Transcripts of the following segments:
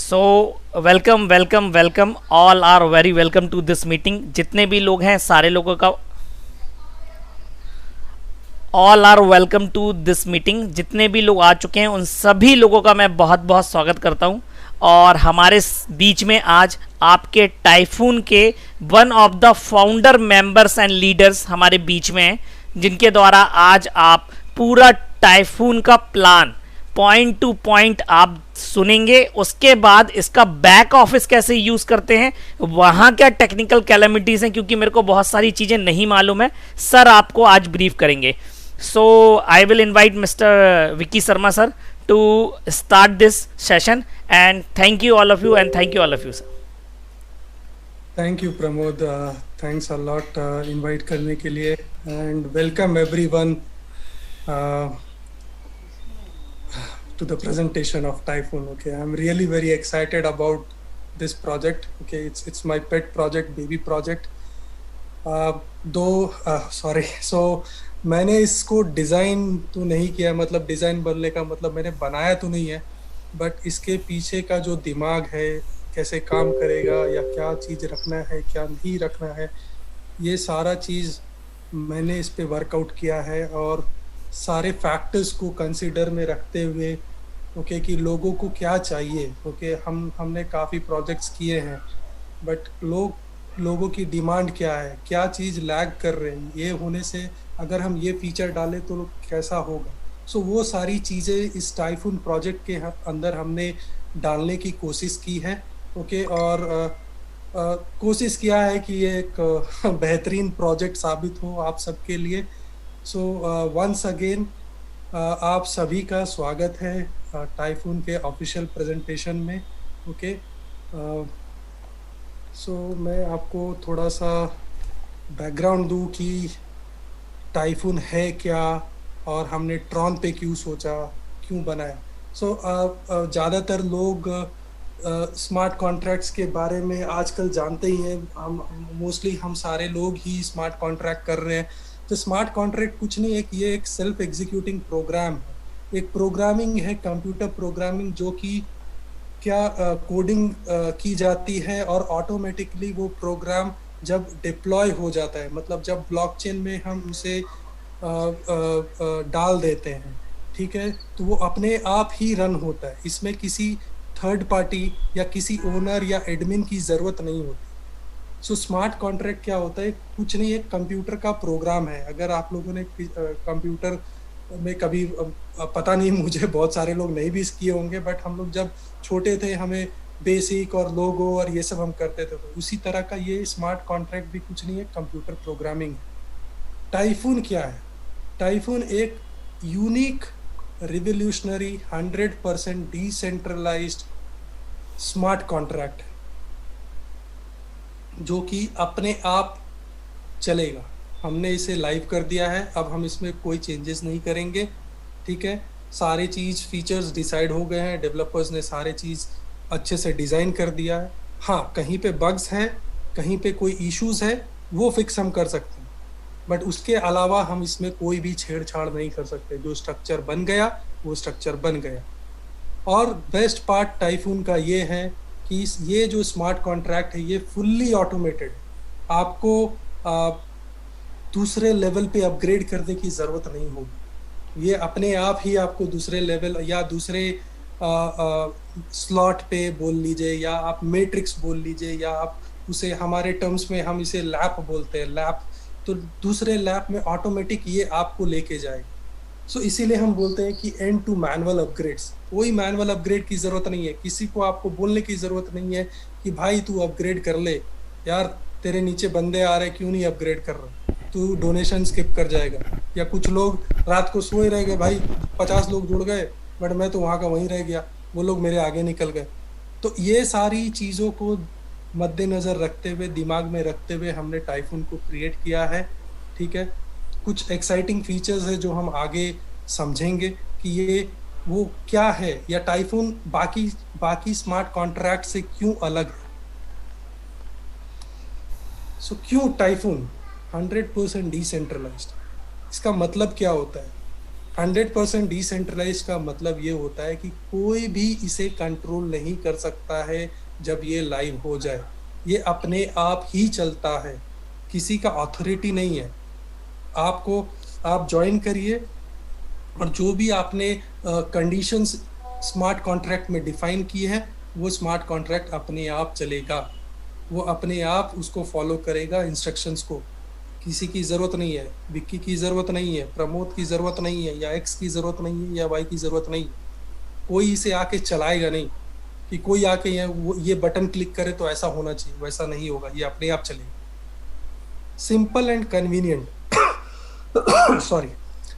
So welcome welcome welcome, all are very welcome to this meeting. जितने भी लोग हैं सारे लोगों का all are welcome to this meeting. जितने भी लोग आ चुके हैं उन सभी लोगों का मैं बहुत बहुत स्वागत करता हूं। और हमारे बीच में आज आपके टाइफून के one of the founder members and leaders हमारे बीच में हैं, जिनके द्वारा आज आप पूरा टाइफून का प्लान पॉइंट टू पॉइंट आप सुनेंगे। उसके बाद इसका बैक ऑफिस कैसे यूज करते हैं, वहां क्या टेक्निकल कैलेमिटीज हैं, क्योंकि मेरे को बहुत सारी चीजें नहीं मालूम है, सर आपको आज ब्रीफ करेंगे। So I will invite mister Vicky Sharma sir to start this session and thank you all of you and thank you all of you sir. Thank you Pramod, thanks a lot invite करने के लिए एंड welcome everyone to the presentation of Typhoon. Okay, I'm really very excited about this project. Okay, it's my pet project, baby project. Sorry, so मैंने इसको design तो नहीं किया, मतलब डिज़ाइन बनने का मतलब मैंने बनाया तो नहीं है, बट इसके पीछे का जो दिमाग है, कैसे काम करेगा या क्या चीज़ रखना है क्या नहीं रखना है, ये सारा चीज़ मैंने इस पे वर्कआउट किया है और सारे फैक्टर्स को कंसिडर में रखते हुए ओके कि लोगों को क्या चाहिए। ओके, हमने काफ़ी प्रोजेक्ट्स किए हैं, बट लोगों की डिमांड क्या है, क्या चीज़ लैग कर रहे हैं, ये होने से अगर हम ये फीचर डालें तो कैसा होगा। सो वो सारी चीज़ें इस टाइफून प्रोजेक्ट के अंदर हमने डालने की कोशिश की है। ओके, और कोशिश किया है कि ये एक बेहतरीन प्रोजेक्ट साबित हो आप सबके लिए। सो वंस अगेन आप सभी का स्वागत है टाइफून के ऑफिशियल प्रेजेंटेशन में। ओके, सो मैं आपको थोड़ा सा बैकग्राउंड दूं कि टाइफून है क्या और हमने ट्रॉन पे क्यों सोचा, क्यों बनाया। सो ज़्यादातर लोग स्मार्ट कॉन्ट्रैक्ट्स के बारे में आजकल जानते ही हैं। हम सारे लोग ही स्मार्ट कॉन्ट्रैक्ट कर रहे हैं। तो स्मार्ट कॉन्ट्रैक्ट कुछ नहीं है, ये एक सेल्फ एग्जीक्यूटिंग प्रोग्राम है, एक प्रोग्रामिंग है, कंप्यूटर प्रोग्रामिंग, जो कि क्या कोडिंग की जाती है और ऑटोमेटिकली वो प्रोग्राम जब डिप्लॉय हो जाता है, मतलब जब ब्लॉकचेन में हम उसे डाल देते हैं, ठीक है, तो वो अपने आप ही रन होता है। इसमें किसी थर्ड पार्टी या किसी ओनर या एडमिन की ज़रूरत नहीं होती। सो स्मार्ट कॉन्ट्रैक्ट क्या होता है, कुछ नहीं, एक कंप्यूटर का प्रोग्राम है। अगर आप लोगों ने कंप्यूटर में कभी पता नहीं, मुझे बहुत सारे लोग नहीं भी किए होंगे, बट हम लोग जब छोटे थे हमें बेसिक और लोगो और ये सब हम करते थे, तो उसी तरह का ये स्मार्ट कॉन्ट्रैक्ट भी कुछ नहीं है, कंप्यूटर प्रोग्रामिंग है। टाइफून क्या है? टाइफून एक unique, revolutionary, 100% decentralised smart contract है, जो कि अपने आप चलेगा। हमने इसे लाइव कर दिया है, अब हम इसमें कोई चेंजेस नहीं करेंगे, ठीक है। सारे चीज़ फीचर्स डिसाइड हो गए हैं, डेवलपर्स ने सारे चीज़ अच्छे से डिज़ाइन कर दिया है। हाँ, कहीं पे बग्स हैं, कहीं पे कोई इश्यूज है, वो फिक्स हम कर सकते हैं, बट उसके अलावा हम इसमें कोई भी छेड़छाड़ नहीं कर सकते। जो स्ट्रक्चर बन गया वो स्ट्रक्चर बन गया। और बेस्ट पार्ट टाइफून का ये है कि ये जो स्मार्ट कॉन्ट्रैक्ट है ये फुल्ली ऑटोमेटेड है। आपको दूसरे लेवल पे अपग्रेड करने की ज़रूरत नहीं होगी, ये अपने आप ही आपको दूसरे लेवल या दूसरे स्लॉट पे बोल लीजिए, या आप मैट्रिक्स बोल लीजिए, या आप उसे, हमारे टर्म्स में हम इसे लैप बोलते हैं, लैप, तो दूसरे लैप में ऑटोमेटिक ये आपको लेके जाएगा। सो इसीलिए हम बोलते हैं कि एंड टू मैनुअल अपग्रेड्स। कोई मैनुअल अपग्रेड की ज़रूरत नहीं है, किसी को आपको बोलने की ज़रूरत नहीं है कि भाई तू अपग्रेड कर ले, यार तेरे नीचे बंदे आ रहे क्यों नहीं अपग्रेड कर रहा, तू डोनेशन स्किप कर जाएगा। या कुछ लोग रात को सोए रह गए, भाई 50 लोग जुड़ गए बट मैं तो वहाँ का वहीं रह गया, वो लोग मेरे आगे निकल गए। तो ये सारी चीज़ों को मद्देनज़र रखते हुए, दिमाग में रखते हुए हमने टाइफून को क्रिएट किया है, ठीक है। कुछ एक्साइटिंग फीचर्स है जो हम आगे समझेंगे कि ये वो क्या है, या टाइफून बाकी स्मार्ट कॉन्ट्रैक्ट से क्यों अलग है। सो क्यों टाइफून 100% डिसेंट्रलाइज्ड, इसका मतलब क्या होता है? 100% डिसेंट्रलाइज का मतलब ये होता है कि कोई भी इसे कंट्रोल नहीं कर सकता है। जब ये लाइव हो जाए ये अपने आप ही चलता है, किसी का अथॉरिटी नहीं है। आपको आप ज्वाइन करिए और जो भी आपने कंडीशंस स्मार्ट कॉन्ट्रैक्ट में डिफाइन की है वो स्मार्ट कॉन्ट्रैक्ट अपने आप चलेगा, वो अपने आप उसको फॉलो करेगा इंस्ट्रक्शंस को। किसी की जरूरत नहीं है, विक्की की जरूरत नहीं है, प्रमोद की जरूरत नहीं है, या एक्स की जरूरत नहीं है, या वाई की जरूरत नहीं है। कोई इसे आके चलाएगा नहीं कि कोई आके ये बटन क्लिक करे तो ऐसा होना चाहिए, वैसा नहीं होगा, ये अपने आप चलेगा। Simple and convenient sorry.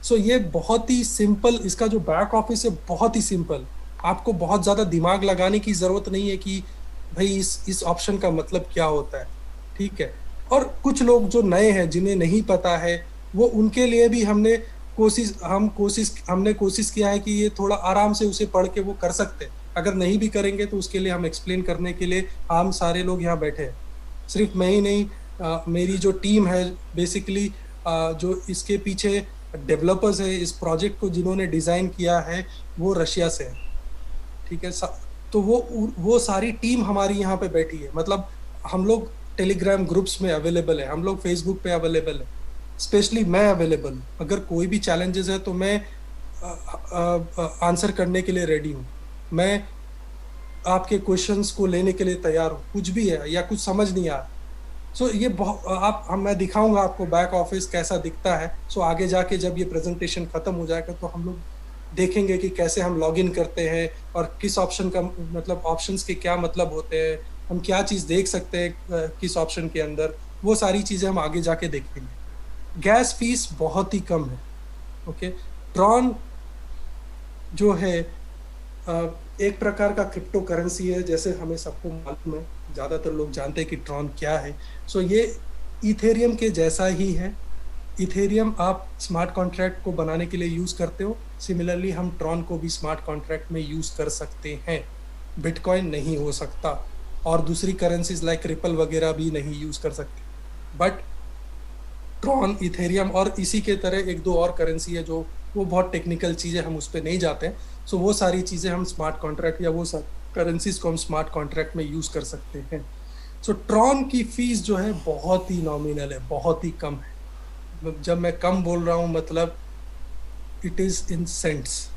So ये बहुत ही सिंपल, इसका जो बैक ऑफिस है बहुत ही सिंपल। आपको बहुत ज्यादा दिमाग लगाने की जरूरत नहीं है कि भाई इस ऑप्शन का मतलब क्या होता है, ठीक है। और कुछ लोग जो नए हैं जिन्हें नहीं पता है, वो उनके लिए भी हमने कोशिश किया है कि ये थोड़ा आराम से उसे पढ़ के वो कर सकते हैं। अगर नहीं भी करेंगे तो उसके लिए हम एक्सप्लेन करने के लिए हम सारे लोग यहाँ बैठे हैं। सिर्फ मैं ही नहीं, मेरी जो टीम है बेसिकली, जो इसके पीछे डेवलपर्स है इस प्रोजेक्ट को जिन्होंने डिजाइन किया है वो रशिया से है, ठीक है। तो वो सारी टीम हमारी यहाँ पे बैठी है। मतलब हम लोग टेलीग्राम ग्रुप्स में अवेलेबल है, हम लोग फेसबुक पे अवेलेबल है, स्पेशली मैं अवेलेबल हूँ। अगर कोई भी चैलेंजेस है तो मैं आंसर करने के लिए रेडी हूँ। मैं आपके क्वेश्चंस को लेने के लिए तैयार हूँ, कुछ भी है या कुछ समझ नहीं आ रहा। सो ये मैं दिखाऊंगा आपको बैक ऑफिस कैसा दिखता है। सो आगे जाके जब ये प्रेजेंटेशन खत्म हो जाएगा तो हम लोग देखेंगे कि कैसे हम लॉगिन करते हैं और किस ऑप्शन का मतलब ऑप्शंस के क्या मतलब होते हैं, हम क्या चीज़ देख सकते हैं किस ऑप्शन के अंदर, वो सारी चीज़ें हम आगे जाके देखेंगे। गैस फीस बहुत ही कम है, ओके। ट्रॉन जो है एक प्रकार का क्रिप्टो करेंसी है, जैसे हमें सबको मालूम है, ज़्यादातर लोग जानते हैं कि ट्रॉन क्या है। सो ये इथेरियम के जैसा ही है। इथेरियम आप स्मार्ट कॉन्ट्रैक्ट को बनाने के लिए यूज़ करते हो, सिमिलरली हम ट्रॉन को भी स्मार्ट कॉन्ट्रैक्ट में यूज़ कर सकते हैं। बिटकॉइन नहीं हो सकता और दूसरी करेंसीज लाइक रिपल वगैरह भी नहीं यूज़ कर सकते, बट ट्रॉन, इथेरियम और इसी के तरह एक दो और करेंसी है जो वो बहुत टेक्निकल चीज़ें, हम उस पर नहीं जाते हैं। सो वो सारी चीज़ें हम स्मार्ट कॉन्ट्रैक्ट या वो करेंसीज को हम स्मार्ट कॉन्ट्रैक्ट में यूज़ कर सकते हैं। सो ट्रॉन की फीस जो है बहुत ही नॉमिनल है, बहुत ही कम है। जब मैं कम बोल रहा हूँ मतलब it is in cents,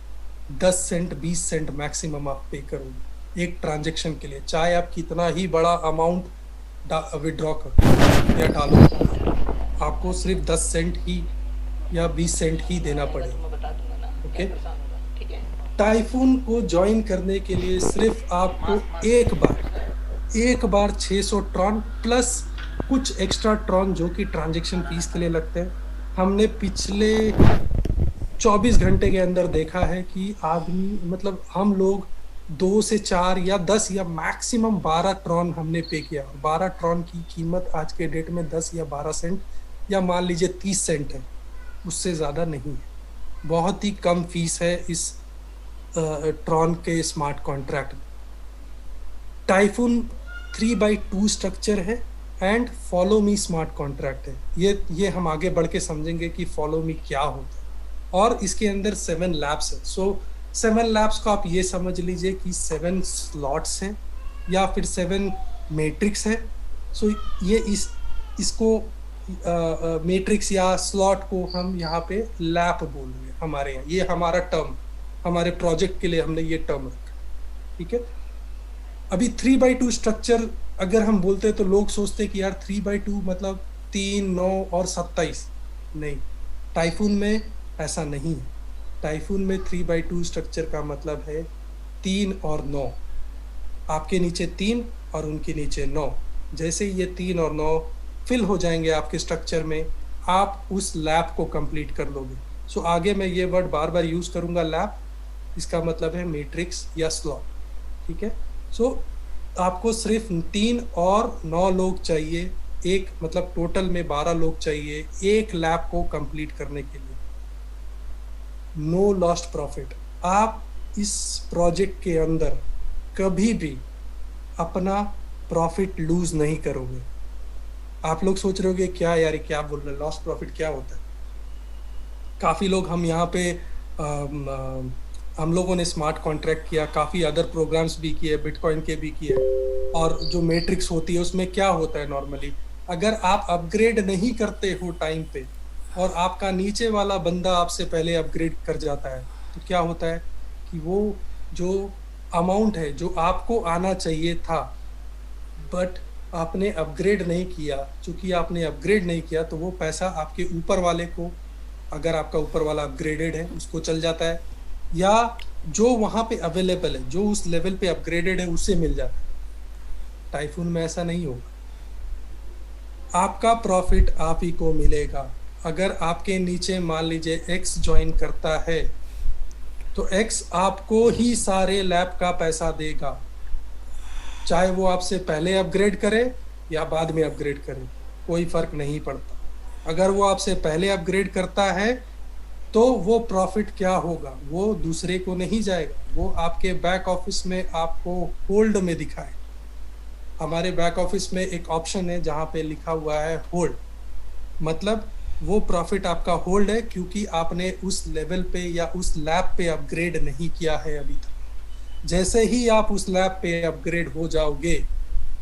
10 cent 20 cent maximum आप पे करोगे एक ट्रांजेक्शन के लिए, चाहे आप कितना ही बड़ा अमाउंट विड्रॉ करो या डालो, आपको सिर्फ 10 सेंट ही या 20 सेंट ही देना पड़ेगा, ओके। टाइफून को ज्वाइन करने के लिए सिर्फ आपको एक बार 600 ट्रॉन प्लस कुछ एक्स्ट्रा ट्रॉन जो कि ट्रांजैक्शन फीस के लिए लगते हैं। हमने पिछले 24 घंटे के अंदर देखा है कि आदमी मतलब हम लोग 2 से 4 या 10 या मैक्सिमम 12 ट्रॉन हमने पे किया। 12 ट्रॉन की कीमत आज के डेट में 10 या 12 सेंट या मान लीजिए 30 सेंट है, उससे ज़्यादा नहीं है। बहुत ही कम फीस है इस ट्रॉन के स्मार्ट कॉन्ट्रैक्ट। टाइफून 3/2 स्ट्रक्चर है and follow me smart contract है। ये हम आगे बढ़ के समझेंगे कि फॉलो मी क्या होता है। और इसके अंदर 7 लैब्स है। सो 7 लैब्स को आप ये समझ लीजिए कि 7 स्लॉट्स हैं या फिर 7 मैट्रिक्स है। सो ये इसको मैट्रिक्स या स्लॉट को हम यहाँ पे लैप बोल रहे हैं हमारे यहाँ। ये हमारा टर्म, हमारे प्रोजेक्ट के लिए हमने ये टर्म रखा, ठीक है। अभी 3/2 स्ट्रक्चर अगर हम बोलते हैं तो लोग सोचते हैं कि यार 3/2 मतलब 3, 9 और 27। नहीं, टाइफून में ऐसा नहीं है। टाइफून में 3/2 स्ट्रक्चर का मतलब है 3 और 9, आपके नीचे 3 और उनके नीचे 9। जैसे ये 3 और 9 फिल हो जाएंगे आपके स्ट्रक्चर में, आप उस लैप को कंप्लीट कर लोगे। सो आगे मैं ये वर्ड बार बार यूज करूंगा, लैप, इसका मतलब है मैट्रिक्स या स्लॉट, ठीक है। सो आपको सिर्फ 3 और 9 लोग चाहिए, एक मतलब टोटल में 12 लोग चाहिए एक लैप को कंप्लीट करने के लिए। No lost profit. आप इस प्रोजेक्ट के अंदर कभी भी अपना प्रॉफिट लूज नहीं करोगे। आप लोग सोच रहे होगे क्या यार क्या बोल रहे हैं, लॉस्ट प्रॉफिट क्या होता है। काफ़ी लोग हम यहाँ पे अम, हम लोगों ने स्मार्ट कॉन्ट्रैक्ट किया, काफ़ी अदर प्रोग्राम्स भी किए, बिटकॉइन के भी किए। और जो मैट्रिक्स होती है उसमें क्या होता है नॉर्मली, अगर आप अपग्रेड नहीं करते हो टाइम पे और आपका नीचे वाला बंदा आपसे पहले अपग्रेड कर जाता है, तो क्या होता है कि वो जो अमाउंट है जो आपको आना चाहिए था, बट आपने अपग्रेड नहीं किया, चूंकि आपने अपग्रेड नहीं किया तो वो पैसा आपके ऊपर वाले को, अगर आपका ऊपर वाला अपग्रेडेड है उसको चल जाता है, या जो वहां पे अवेलेबल है, जो उस लेवल पे अपग्रेडेड है उसे मिल जाता है। टाइफून में ऐसा नहीं होगा। आपका प्रॉफिट आप ही को मिलेगा। अगर आपके नीचे मान लीजिए एक्स ज्वाइन करता है, तो एक्स आपको ही सारे लैब का पैसा देगा, चाहे वो आपसे पहले अपग्रेड करे या बाद में अपग्रेड करे, कोई फर्क नहीं पड़ता। अगर वो आपसे पहले अपग्रेड करता है तो वो प्रॉफिट क्या होगा, वो दूसरे को नहीं जाएगा, वो आपके बैक ऑफिस में आपको होल्ड में दिखाए। हमारे बैक ऑफिस में एक ऑप्शन है जहां पे लिखा हुआ है होल्ड, मतलब वो प्रॉफिट आपका होल्ड है क्योंकि आपने उस लेवल पे या उस लैब पे अपग्रेड नहीं किया है अभी तक। जैसे ही आप उस लैब पे अपग्रेड हो जाओगे,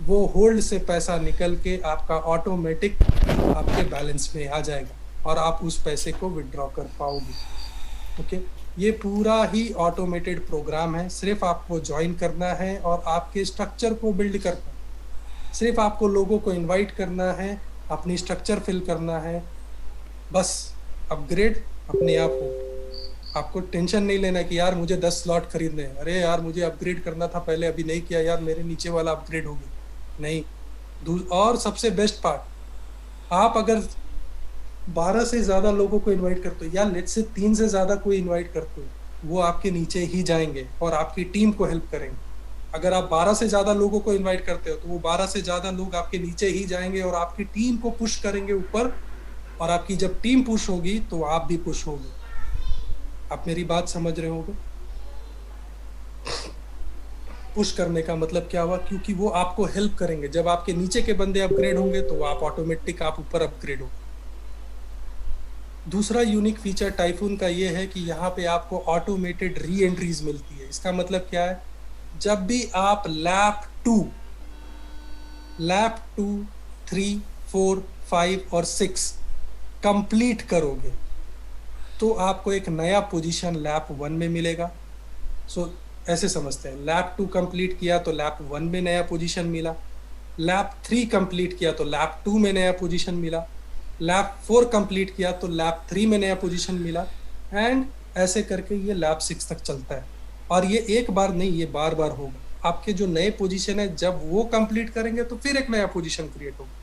वो होल्ड से पैसा निकल के आपका ऑटोमेटिक आपके बैलेंस में आ जाएगा और आप उस पैसे को विड्रॉ कर पाओगे। ओके, ये पूरा ही ऑटोमेटेड प्रोग्राम है, सिर्फ आपको ज्वाइन करना है और आपके स्ट्रक्चर को बिल्ड करना है। सिर्फ आपको लोगों को इनवाइट करना है, अपनी स्ट्रक्चर फिल करना है, बस अपग्रेड अपने आप हो। आपको टेंशन नहीं लेना कि यार मुझे 10 स्लॉट खरीदने हैं, अरे यार मुझे अपग्रेड करना था पहले, अभी नहीं किया यार, मेरे नीचे वाला अपग्रेड हो गया। नहीं। और सबसे बेस्ट पार्ट, आप अगर 12 से ज्यादा लोगों को इनवाइट करते हो या लेट से 3 से ज्यादा कोई इनवाइट करते हो, वो आपके नीचे ही जाएंगे और आपकी टीम को हेल्प करेंगे। अगर आप 12 से ज्यादा लोगों को इनवाइट करते हो तो वो 12 से ज्यादा लोग आपके नीचे ही जाएंगे और आपकी टीम को पुश करेंगे ऊपर, और आपकी जब टीम पुश होगी तो आप भी पुश होगे। आप मेरी बात समझ रहे होगे। पुश करने का मतलब क्या हुआ, क्योंकि वो आपको हेल्प करेंगे। जब आपके नीचे के बंदे अपग्रेड होंगे तो आप ऑटोमेटिक आप ऊपर अपग्रेड हो। दूसरा यूनिक फीचर टाइफून का ये है कि यहाँ पे आपको ऑटोमेटेड री एंट्रीज मिलती है। इसका मतलब क्या है, जब भी आप लैप टू 3 4 5 और 6 कंप्लीट करोगे तो आपको एक नया पोजीशन लैप 1 में मिलेगा। सो ऐसे समझते हैं, लैप 2 कंप्लीट किया तो लैप 1 में नया पोजीशन मिला, लैप 3 कंप्लीट किया तो लैप 2 में नया पोजीशन मिला, लैप 4 कंप्लीट किया तो लैप 3 में नया पोजीशन मिला, एंड ऐसे करके ये लैप 6 तक चलता है। और ये एक बार नहीं, ये बार बार होगा। आपके जो नए पोजीशन है जब वो कंप्लीट करेंगे तो फिर एक नया पोजीशन क्रिएट होगा।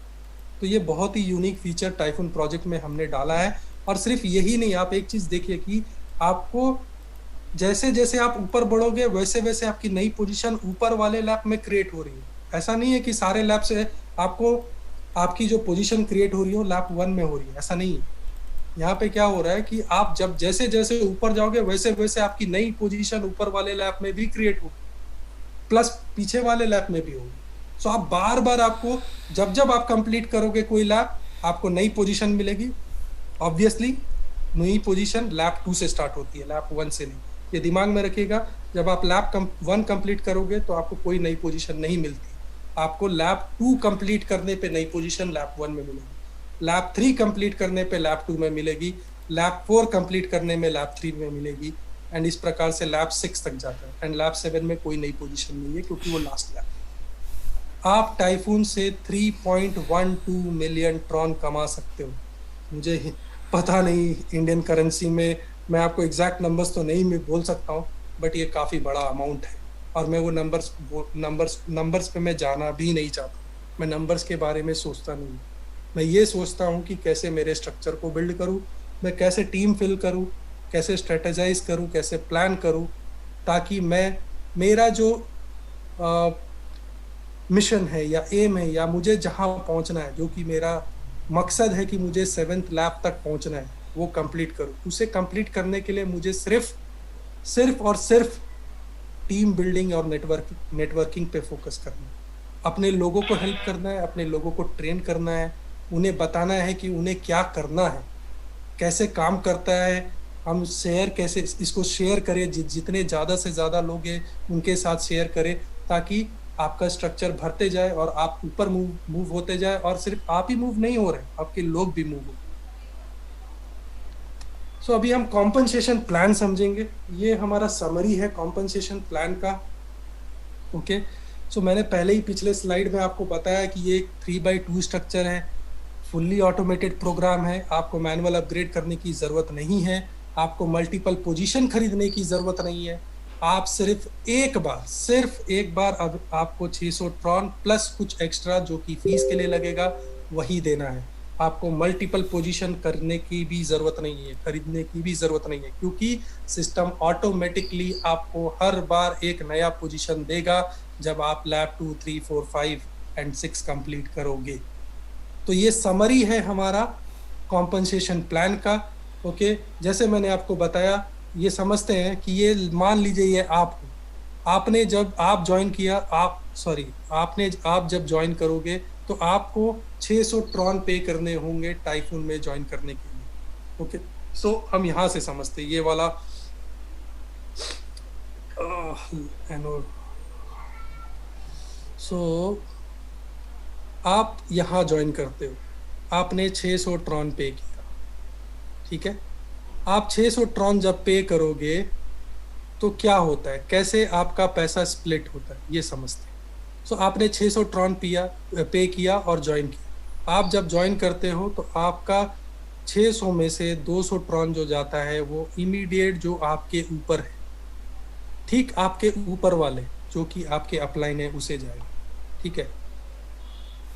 तो ये बहुत ही यूनिक फीचर टाइफून प्रोजेक्ट में हमने डाला है। और सिर्फ यही नहीं, आप एक चीज देखिए कि आपको जैसे जैसे आप ऊपर बढ़ोगे वैसे वैसे आपकी नई पोजीशन ऊपर वाले लैप में क्रिएट हो रही है। ऐसा नहीं है कि सारे लैप से आपको आपकी जो पोजीशन क्रिएट हो रही हो लैप 1 में हो रही है, ऐसा नहीं है। यहाँ पे क्या हो रहा है कि आप जब जैसे जैसे ऊपर जाओगे वैसे वैसे आपकी नई पोजीशन ऊपर वाले लैप में भी क्रिएट होगी, प्लस पीछे वाले लैप में भी होगी। सो आप बार बार, आपको जब जब आप कंप्लीट करोगे कोई लैप, आपको नई पोजीशन मिलेगी। ऑब्वियसली नई पोजीशन लैप 2 से स्टार्ट होती है, लैप 1 से नहीं। ये दिमाग में रखिएगा, जब आप लैप 1 कंप्लीट करोगे तो आपको कोई नई पोजीशन नहीं मिलती, आपको लैप 2 कंप्लीट करने पे नई पोजीशन लैप 1 में मिलेगी, लैप 3 कंप्लीट करने पे लैप 2 में मिलेगी, लैप 4 कंप्लीट करने में लैप 3 में मिलेगी, एंड इस प्रकार से लैप 6 तक जाता है। एंड लैप 7 में कोई नई पोजीशन नहीं है क्योंकि वो लास्ट लैप। आप टाइफून से 3.12 मिलियन ट्रॉन कमा सकते हो। मुझे पता नहीं इंडियन करेंसी में, मैं आपको एग्जैक्ट नंबर्स तो नहीं मैं बोल सकता हूँ, बट ये काफ़ी बड़ा अमाउंट है। और मैं वो नंबर्स पे मैं जाना भी नहीं चाहता। मैं नंबर्स के बारे में सोचता नहीं। मैं ये सोचता हूँ कि कैसे मेरे स्ट्रक्चर को बिल्ड करूँ, मैं कैसे टीम फिल करूँ, कैसे स्ट्रेटेजाइज करूँ, कैसे प्लान करूँ, ताकि मैं मेरा जो मिशन है या एम है या मुझे जहाँ पहुँचना है, जो कि मेरा मकसद है कि मुझे 7th लैब तक पहुँचना है, वो कंप्लीट करूँ। उसे कंप्लीट करने के लिए मुझे सिर्फ और सिर्फ टीम बिल्डिंग और नेटवर्किंग पे फोकस करना है। अपने लोगों को हेल्प करना है, अपने लोगों को ट्रेन करना है, उन्हें बताना है कि उन्हें क्या करना है, कैसे काम करता है, हम शेयर कैसे इसको शेयर करें, जितने ज़्यादा से ज़्यादा लोग हैं उनके साथ शेयर करें, ताकि आपका स्ट्रक्चर भरते जाए और आप ऊपर मूव होते जाए, और सिर्फ आप ही मूव नहीं हो रहे, आपके लोग भी मूव हो। सो अभी हम कॉम्पनसेशन प्लान समझेंगे। ये हमारा समरी है कॉम्पनसेशन प्लान का। ओके, सो मैंने पहले ही पिछले स्लाइड में आपको बताया कि ये एक 3x2 स्ट्रक्चर है, फुल्ली ऑटोमेटेड प्रोग्राम है, आपको मैनुअल अपग्रेड करने की ज़रूरत नहीं है, आपको मल्टीपल पोजीशन खरीदने की ज़रूरत नहीं है। आप सिर्फ एक बार अब आपको 600 ट्रॉन प्लस कुछ एक्स्ट्रा जो कि फीस के लिए लगेगा वही देना है। आपको मल्टीपल पोजीशन करने की भी ज़रूरत नहीं है, खरीदने की भी ज़रूरत नहीं है, क्योंकि सिस्टम ऑटोमेटिकली आपको हर बार एक नया पोजीशन देगा जब आप लैब 2, 3, 4, 5 एंड 6 कंप्लीट करोगे। तो ये समरी है हमारा कॉम्पनसेशन प्लान का। ओके, जैसे मैंने आपको बताया, ये समझते हैं कि ये मान लीजिए ये आपने जब आप ज्वाइन किया, आप जब ज्वाइन करोगे तो आपको 600 ट्रॉन पे करने होंगे टाइफून में ज्वाइन करने के लिए। ओके, सो हम यहां से समझते ये वाला आप यहां ज्वाइन करते हो, आपने 600 ट्रॉन पे किया, ठीक है। आप 600 ट्रॉन जब पे करोगे तो क्या होता है, कैसे आपका पैसा स्प्लिट होता है, ये समझते हैं। सो आपने 600 ट्रॉन पे किया और ज्वाइन किया। आप जब ज्वाइन करते हो तो आपका 600 में से 200 ट्रॉन जो जाता है वो इमीडिएट जो आपके ऊपर है, ठीक आपके ऊपर वाले जो कि आपके अपलाइन है उसे जाएगा, ठीक है।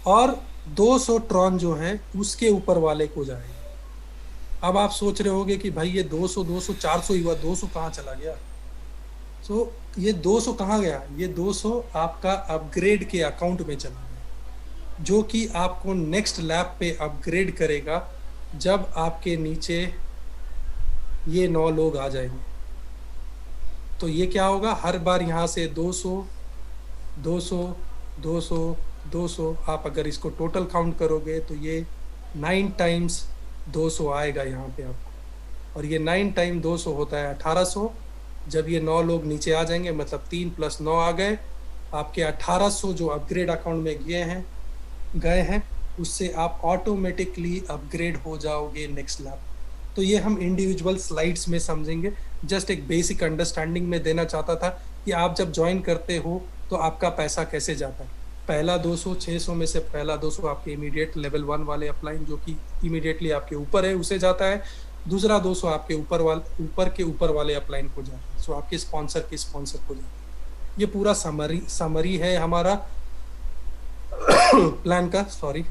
और 200 ट्रॉन जो है उसके ऊपर वाले को जाएगा। अब आप सोच रहे होगे कि भाई ये 200 200 400 ही हुआ, 200 कहाँ चला गया। ये 200 कहाँ गया, ये 200 आपका अपग्रेड के अकाउंट में चला गया, जो कि आपको नेक्स्ट लैब पे अपग्रेड करेगा जब आपके नीचे ये 9 लोग आ जाएंगे। तो ये क्या होगा, हर बार यहाँ से 200 200 200 200, आप अगर इसको टोटल काउंट करोगे तो ये 9 टाइम्स 200 आएगा यहाँ पे आपको, और ये 9 टाइम 200 होता है 1800। जब ये 9 लोग नीचे आ जाएंगे, मतलब 3 + 9 आ गए, आपके 1800 जो अपग्रेड अकाउंट में गए हैं उससे आप ऑटोमेटिकली अपग्रेड हो जाओगे नेक्स्ट लैब। तो ये हम इंडिविजुअल स्लाइड्स में समझेंगे, जस्ट एक बेसिक अंडरस्टैंडिंग में देना चाहता था कि आप जब ज्वाइन करते हो तो आपका पैसा कैसे जाता है। पहला 200 600 में से पहला 200 आपके इमीडिएट लेवल 1 वाले अपलाइन जो कि इमीडिएटली आपके ऊपर है उसे जाता है। दूसरा 200 आपके ऊपर के ऊपर वाले अपलाइन को जाता है, सो आपके स्पॉन्सर को जाता है। ये पूरा समरी है हमारा प्लान का, सॉरी।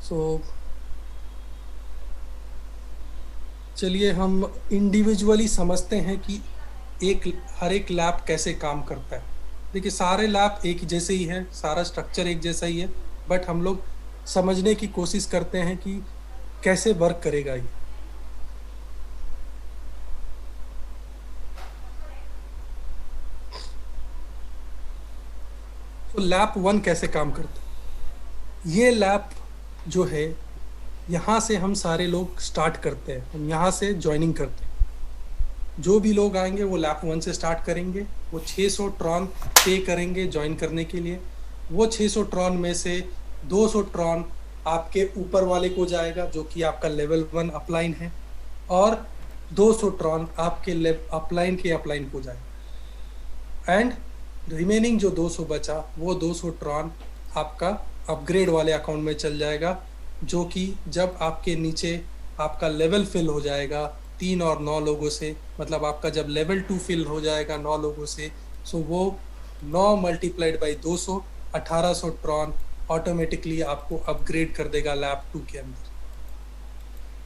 सो चलिए हम इंडिविजुअली समझते हैं कि हर एक लैब कैसे काम करता है। देखिए सारे लैब एक जैसे ही है, सारा स्ट्रक्चर एक जैसा ही है, बट हम लोग समझने की कोशिश करते हैं कि कैसे वर्क करेगा ये। तो लैब 1 कैसे काम करता है, ये लैब जो है यहाँ से हम सारे लोग स्टार्ट करते हैं, हम यहाँ से ज्वाइनिंग करते हैं। जो भी लोग आएंगे वो लैब 1 से स्टार्ट करेंगे, वो 600 ट्रॉन पे करेंगे ज्वाइन करने के लिए। वो 600 ट्रॉन में से 200 ट्रॉन आपके ऊपर वाले को जाएगा जो कि आपका लेवल 1 अपलाइन है, और 200 ट्रॉन आपके अपलाइन को जाएगा। एंड रिमेनिंग जो 200 बचा वो 200 ट्रॉन आपका अपग्रेड वाले अकाउंट में चल जाएगा, जो कि जब आपके नीचे आपका लेवल फिल हो जाएगा 3 और 9 लोगों से, मतलब आपका जब लेवल 2 फिल हो जाएगा 9 लोगों से, सो वो 9 × 200 1800 ट्रॉन ऑटोमेटिकली आपको अपग्रेड कर देगा लैब 2 के अंदर।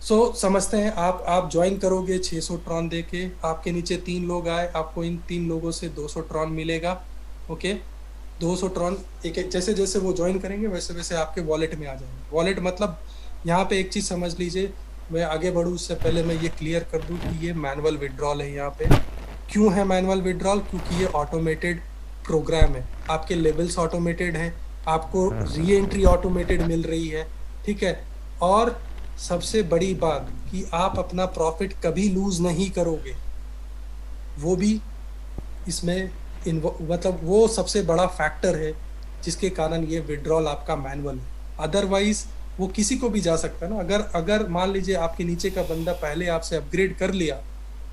सो समझते हैं, आप ज्वाइन करोगे 600 ट्रॉन दे के, आपके नीचे 3 लोग आए, आपको इन 3 लोगों से 200 ट्रॉन मिलेगा। ओके, 200 ट्रॉन एक जैसे जैसे वो ज्वाइन करेंगे वैसे वैसे आपके वॉलेट में आ जाएंगे। वॉलेट मतलब यहाँ पे एक चीज़ समझ लीजिए, मैं आगे बढ़ूँ उससे पहले मैं ये क्लियर कर दूँ कि ये मैनुअल विड्रॉल है। यहाँ पे क्यों है मैनुअल विड्रॉल, क्योंकि ये ऑटोमेटेड प्रोग्राम है, आपके लेवल्स ऑटोमेटेड हैं, आपको री एंट्री ऑटोमेटेड मिल रही है, ठीक है। और सबसे बड़ी बात कि आप अपना प्रॉफिट कभी लूज नहीं करोगे, वो भी इसमें मतलब वो सबसे बड़ा फैक्टर है जिसके कारण ये विड्रॉल आपका मैनुअल है। अदरवाइज वो किसी को भी जा सकता है ना। अगर अगर मान लीजिए आपके नीचे का बंदा पहले आपसे अपग्रेड कर लिया,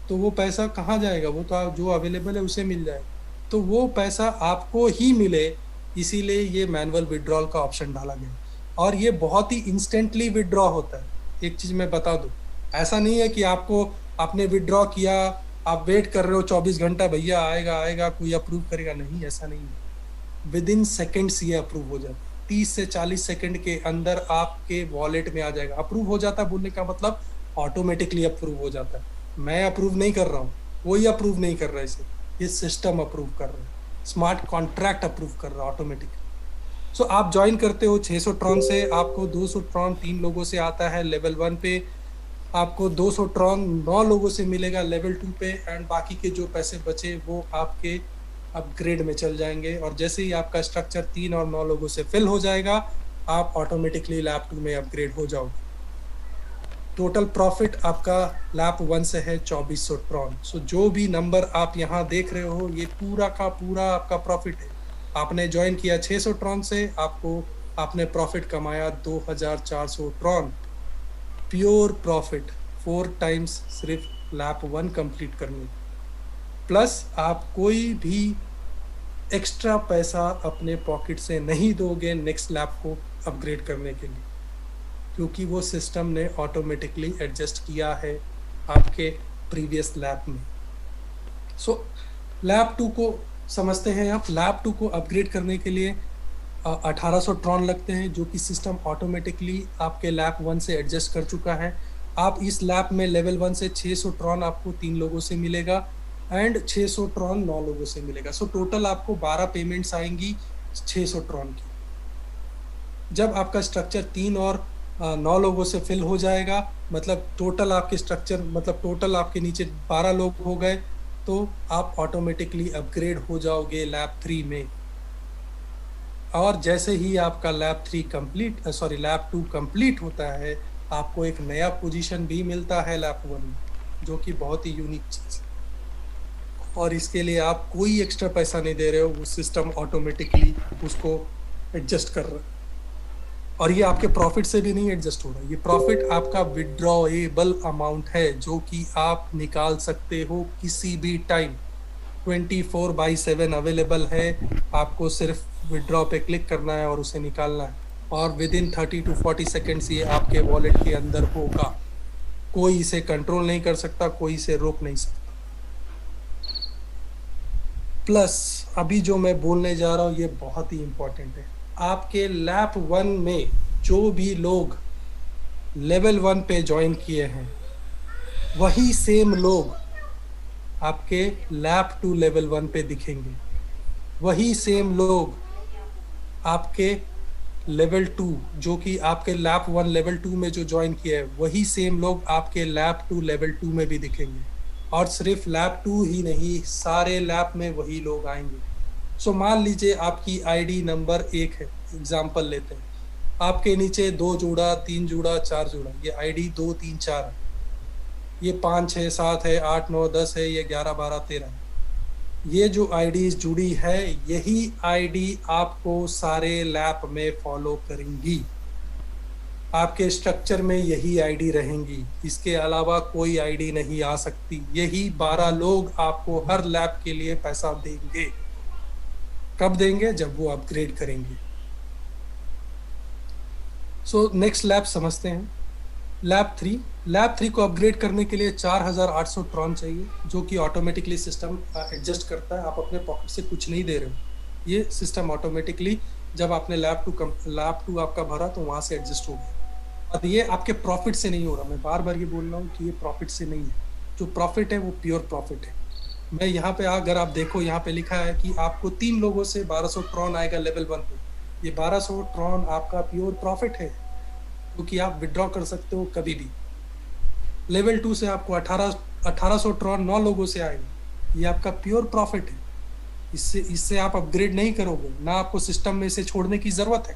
तो वो पैसा कहाँ जाएगा? वो तो आप जो अवेलेबल है उसे मिल जाएगा, तो वो पैसा आपको ही मिले, इसीलिए ये मैनुअल विड्रॉल का ऑप्शन डाला गया। और ये बहुत ही इंस्टेंटली विड्रॉ होता है। एक चीज मैं बता दूं, ऐसा नहीं है कि आपको आपने विड्रॉ किया, आप वेट कर रहे हो 24 घंटा, भैया आएगा आएगा कोई अप्रूव करेगा, नहीं, ऐसा नहीं है। विद इन सेकेंड्स ये अप्रूव हो जाता है। 30 से 40 सेकंड के अंदर आपके वॉलेट में आ जाएगा। अप्रूव हो जाता है बोलने का मतलब ऑटोमेटिकली अप्रूव हो जाता है। मैं अप्रूव नहीं कर रहा हूँ, कोई अप्रूव नहीं कर रहा है इसे, ये सिस्टम अप्रूव कर रहा है। स्मार्ट कॉन्ट्रैक्ट अप्रूव कर रहा है ऑटोमेटिकली। सो आप ज्वाइन करते हो 600 ट्रॉन से, आपको 200 ट्रॉन 3 लोगों से आता है लेवल 1 पे, आपको 200 ट्रॉन 9 लोगों से मिलेगा लेवल 2 पे, एंड बाकी के जो पैसे बचे वो आपके अपग्रेड में चल जाएंगे। और जैसे ही आपका स्ट्रक्चर 3 और 9 लोगों से फिल हो जाएगा, आप ऑटोमेटिकली लैब 2 में अपग्रेड हो जाओगे। टोटल प्रॉफिट आपका लैब 1 से है 2400 ट्रॉन। सो जो भी नंबर आप यहाँ देख रहे हो, ये पूरा का पूरा आपका प्रॉफिट है। आपने ज्वाइन किया 600 ट्रॉन से, आपने प्रॉफिट कमाया 2400 ट्रॉन, प्योर प्रॉफिट, 4 टाइम्स सिर्फ लैप 1 कंप्लीट करने। प्लस आप कोई भी एक्स्ट्रा पैसा अपने पॉकेट से नहीं दोगे नेक्स्ट लैप को अपग्रेड करने के लिए, क्योंकि वो सिस्टम ने ऑटोमेटिकली एडजस्ट किया है आपके प्रीवियस लैप में। सो लैप 2 को समझते हैं आप। लैप 2 को अपग्रेड करने के लिए 1800 ट्रॉन लगते हैं, जो कि सिस्टम ऑटोमेटिकली आपके लैप 1 से एडजस्ट कर चुका है। आप इस लैप में लेवल 1 से 600 ट्रॉन आपको 3 लोगों से मिलेगा, एंड 600 ट्रॉन 9 लोगों से मिलेगा। सो टोटल आपको 12 पेमेंट्स आएंगी 600 ट्रॉन की। जब आपका स्ट्रक्चर 3 और 9 लोगों से फिल हो जाएगा, मतलब टोटल आपके स्ट्रक्चर, मतलब टोटल आपके नीचे 12 लोग हो गए, तो आप ऑटोमेटिकली अपग्रेड हो जाओगे लैब 3 में। और जैसे ही आपका लैब 2 कंप्लीट होता है, आपको एक नया पोजीशन भी मिलता है लैब 1 में, जो कि बहुत ही यूनिक चीज है। और इसके लिए आप कोई एक्स्ट्रा पैसा नहीं दे रहे हो, वो सिस्टम ऑटोमेटिकली उसको एडजस्ट कर रहा है। और ये आपके प्रॉफिट से भी नहीं एडजस्ट हो रहा है, ये प्रॉफिट आपका विड्रॉएबल अमाउंट है, जो कि आप निकाल सकते हो किसी भी टाइम। 24/7 अवेलेबल है। आपको सिर्फ विड्रॉ पे क्लिक करना है और उसे निकालना है, और विद इन 30 to 40 सेकेंड्स ये आपके वॉलेट के अंदर होगा। कोई इसे कंट्रोल नहीं कर सकता, कोई इसे रोक नहीं सकता। प्लस अभी जो मैं बोलने जा रहा हूँ ये बहुत ही इंपॉर्टेंट है। आपके लैप 1 में जो भी लोग लेवल 1 पे ज्वाइन किए हैं, वही सेम लोग आपके लैप 2 लेवल 1 पे दिखेंगे। वही सेम लोग आपके लेवल 2, जो कि आपके लैप 1 लेवल 2 में जो ज्वाइन किया है, वही सेम लोग आपके लैप 2 लेवल 2 में भी दिखेंगे। और सिर्फ लैप 2 ही नहीं, सारे लैप में वही लोग आएंगे। सो मान लीजिए आपकी आईडी नंबर 1 है, एग्जाम्पल लेते हैं। आपके नीचे 2 जोड़ा, 3 जोड़ा, 4 जोड़ा, ये आईडी 2 3 4 है, ये 5 6 7 है, 8 9 10 है, ये 11 12 13 है। ये जो आईडीज जुड़ी है, यही आईडी आपको सारे लैप में फॉलो करेंगी। आपके स्ट्रक्चर में यही आईडी रहेंगी, इसके अलावा कोई आईडी नहीं आ सकती। यही 12 लोग आपको हर लैप के लिए पैसा देंगे। कब देंगे? जब वो अपग्रेड करेंगे। सो नेक्स्ट लैब समझते हैं, लैब 3। लैब 3 को अपग्रेड करने के लिए 4800 ट्रॉन चाहिए, जो कि ऑटोमेटिकली सिस्टम एडजस्ट करता है। आप अपने पॉकेट से कुछ नहीं दे रहे हो, ये सिस्टम ऑटोमेटिकली जब आपने लैब 2 आपका भरा तो वहाँ से एडजस्ट हो गया। और ये आपके प्रॉफिट से नहीं हो रहा, मैं बार बार ये बोल रहा हूँ कि ये प्रॉफिट से नहीं है। जो प्रॉफिट है वो प्योर प्रॉफिट है। मैं यहाँ पे अगर आप देखो, यहाँ पे लिखा है कि आपको 3 लोगों से 1200 ट्रॉन आएगा लेवल 1 पे। ये 1200 ट्रॉन आपका प्योर प्रॉफिट है, क्योंकि आप विड्रॉ कर सकते हो कभी भी। लेवल 2 से आपको 1800 ट्रॉन 9 लोगों से आएगा, ये आपका प्योर प्रॉफिट है। इससे आप अपग्रेड नहीं करोगे, ना आपको सिस्टम में इसे छोड़ने की ज़रूरत है।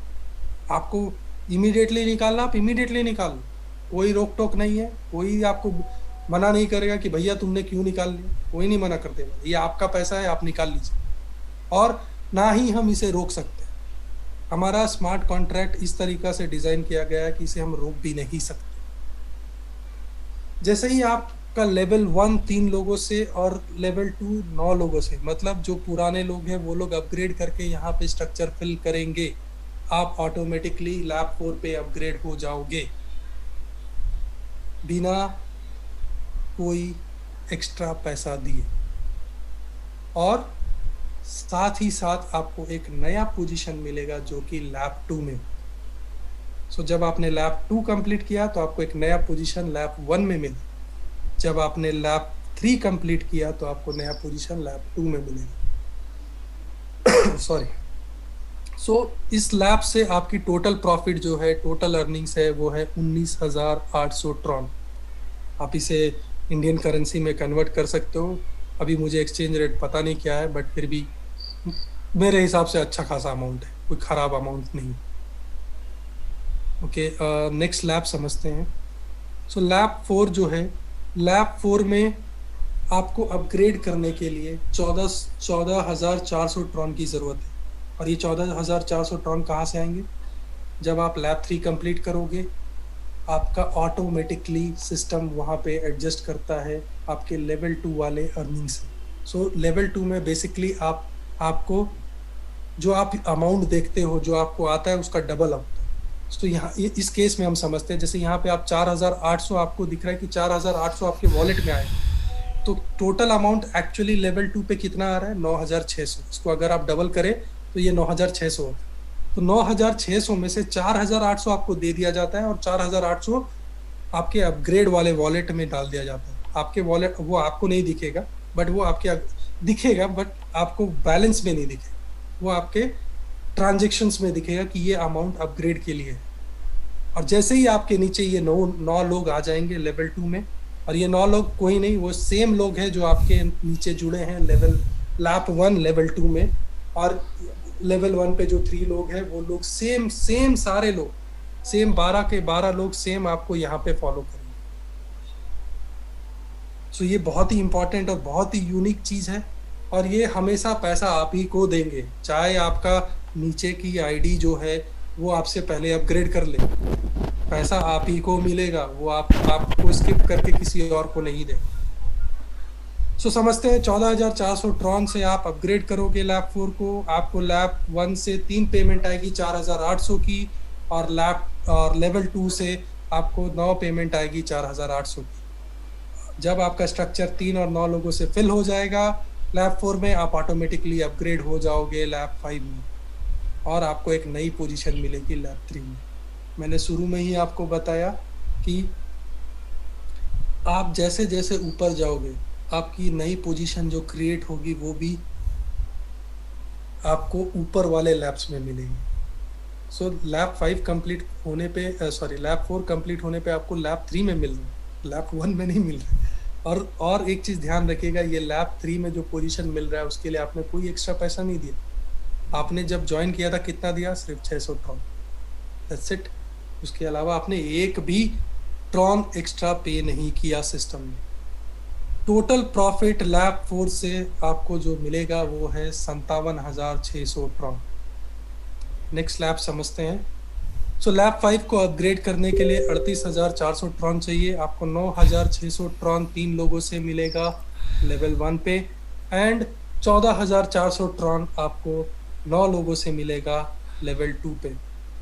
आपको इमीडिएटली निकालना, आप इमीडिएटली निकाल लो। कोई रोक टोक नहीं है, कोई आपको मना नहीं करेगा कि भैया तुमने क्यों निकाल लिया, कोई नहीं मना कर देगा, ये आपका पैसा है, आप निकाल लीजिए। और ना ही हम इसे रोक सकते हैं। हमारा स्मार्ट कॉन्ट्रैक्ट इस तरीका से डिजाइन किया गया है कि इसे हम रोक भी नहीं सकते। जैसे ही आपका लेवल 1 3 लोगों से और लेवल 2 9 लोगों से, मतलब जो पुराने लोग हैं वो लोग अपग्रेड करके यहाँ पे स्ट्रक्चर फिल करेंगे, आप ऑटोमेटिकली लैब 4 पे अपग्रेड हो जाओगे बिना कोई एक्स्ट्रा पैसा दिए। और साथ ही साथ आपको एक नया पोजीशन मिलेगा जो कि लैब 2 में। सो जब आपने लैब 2 कंप्लीट किया तो आपको एक नया पोजीशन लैब 1 में मिला। जब आपने लैब 3 कंप्लीट किया तो आपको नया पोजीशन लैब 2 में मिलेगा। सॉरी। सो इस लैब से आपकी टोटल प्रॉफिट जो है, टोटल अर्निंग्स है, वो है 19,800 ट्रॉन। आप इसे इंडियन करेंसी में कन्वर्ट कर सकते हो। अभी मुझे एक्सचेंज रेट पता नहीं क्या है, बट फिर भी मेरे हिसाब से अच्छा खासा अमाउंट है, कोई खराब अमाउंट नहीं। ओके, नेक्स्ट लैब समझते हैं। सो लैब 4 जो है, लैब 4 में आपको अपग्रेड करने के लिए 14,400 ट्रॉन की ज़रूरत है। और ये 14,400 ट्रॉन कहाँ से आएंगे? जब आप लैब 3 कंप्लीट करोगे, आपका ऑटोमेटिकली सिस्टम वहाँ पे एडजस्ट करता है आपके लेवल 2 वाले अर्निंग से। सो लेवल 2 में बेसिकली आपको जो आप अमाउंट देखते हो, जो आपको आता है, उसका डबल आता है। तो यहाँ इस केस में हम समझते हैं, जैसे यहाँ पे आप 4,800 आपको दिख रहा है कि 4,800 आपके वॉलेट में आए, तो टोटल अमाउंट एक्चुअली लेवल 2 पे कितना आ रहा है? 9,600। इसको अगर आप डबल करें तो ये 9,600 होता है। तो 9,600 में से 4,800 आपको दे दिया जाता है और 4,800 आपके अपग्रेड वाले वॉलेट में डाल दिया जाता है। आपके वॉलेट वो आपको नहीं दिखेगा, बट वो आपके दिखेगा, बट आपको बैलेंस में नहीं दिखेगा, वो आपके ट्रांजेक्शंस में दिखेगा कि ये अमाउंट अपग्रेड के लिए है। और जैसे ही आपके नीचे ये 9 लोग आ जाएंगे लेवल 2 में, और ये 9 लोग कोई नहीं, वो सेम लोग हैं जो आपके नीचे जुड़े हैं लैब 1 लेवल 2 में। और लेवल 1 पे जो 3 लोग हैं, वो लोग सेम सारे लोग, सेम 12 के 12 लोग सेम आपको यहाँ पे फॉलो करेंगे। सो ये बहुत ही इंपॉर्टेंट और बहुत ही यूनिक चीज़ है। और ये हमेशा पैसा आप ही को देंगे, चाहे आपका नीचे की आईडी जो है वो आपसे पहले अपग्रेड कर ले, पैसा आप ही को मिलेगा, वो आपको स्किप करके किसी और को नहीं देगा। सो समझते हैं, 14,400 ट्रॉन से आप अपग्रेड करोगे लैब 4 को, आपको लैब 1 से 3 पेमेंट आएगी 4,800 की, और लेवल 2 से आपको 9 पेमेंट आएगी 4,800 की। जब आपका स्ट्रक्चर 3 और 9 लोगों से फिल हो जाएगा लैब 4 में, आप ऑटोमेटिकली अपग्रेड हो जाओगे लैब 5 में, और आपको एक नई पोजीशन मिलेगी लैब 3 में। मैंने शुरू में ही आपको बताया कि आप जैसे जैसे ऊपर जाओगे, आपकी नई पोजीशन जो क्रिएट होगी वो भी आपको ऊपर वाले लैब्स में मिलेगी। सो लैब 5 कंप्लीट होने पे, लैब 4 कंप्लीट होने पे आपको लैब 3 में मिल रहा है, लैब 1 में नहीं मिल रहा है। और एक चीज़ ध्यान रखिएगा, ये लैब 3 में जो पोजीशन मिल रहा है उसके लिए आपने कोई एक्स्ट्रा पैसा नहीं दिया। आपने जब ज्वाइन किया था कितना दिया? सिर्फ 600 ट्रॉन, दैट्स इट। उसके अलावा आपने एक भी ट्रॉन एक्स्ट्रा पे नहीं किया सिस्टम में। टोटल प्रॉफिट लैब 4 से आपको जो मिलेगा वो है 57,600 ट्रॉन। नेक्स्ट लैब समझते हैं। सो लैब 5 को अपग्रेड करने के लिए 38,400 ट्रॉन चाहिए। आपको 9,600 ट्रॉन 3 लोगों से मिलेगा लेवल 1 पे, एंड 14,400 ट्रॉन आपको 9 लोगों से मिलेगा लेवल 2 पे।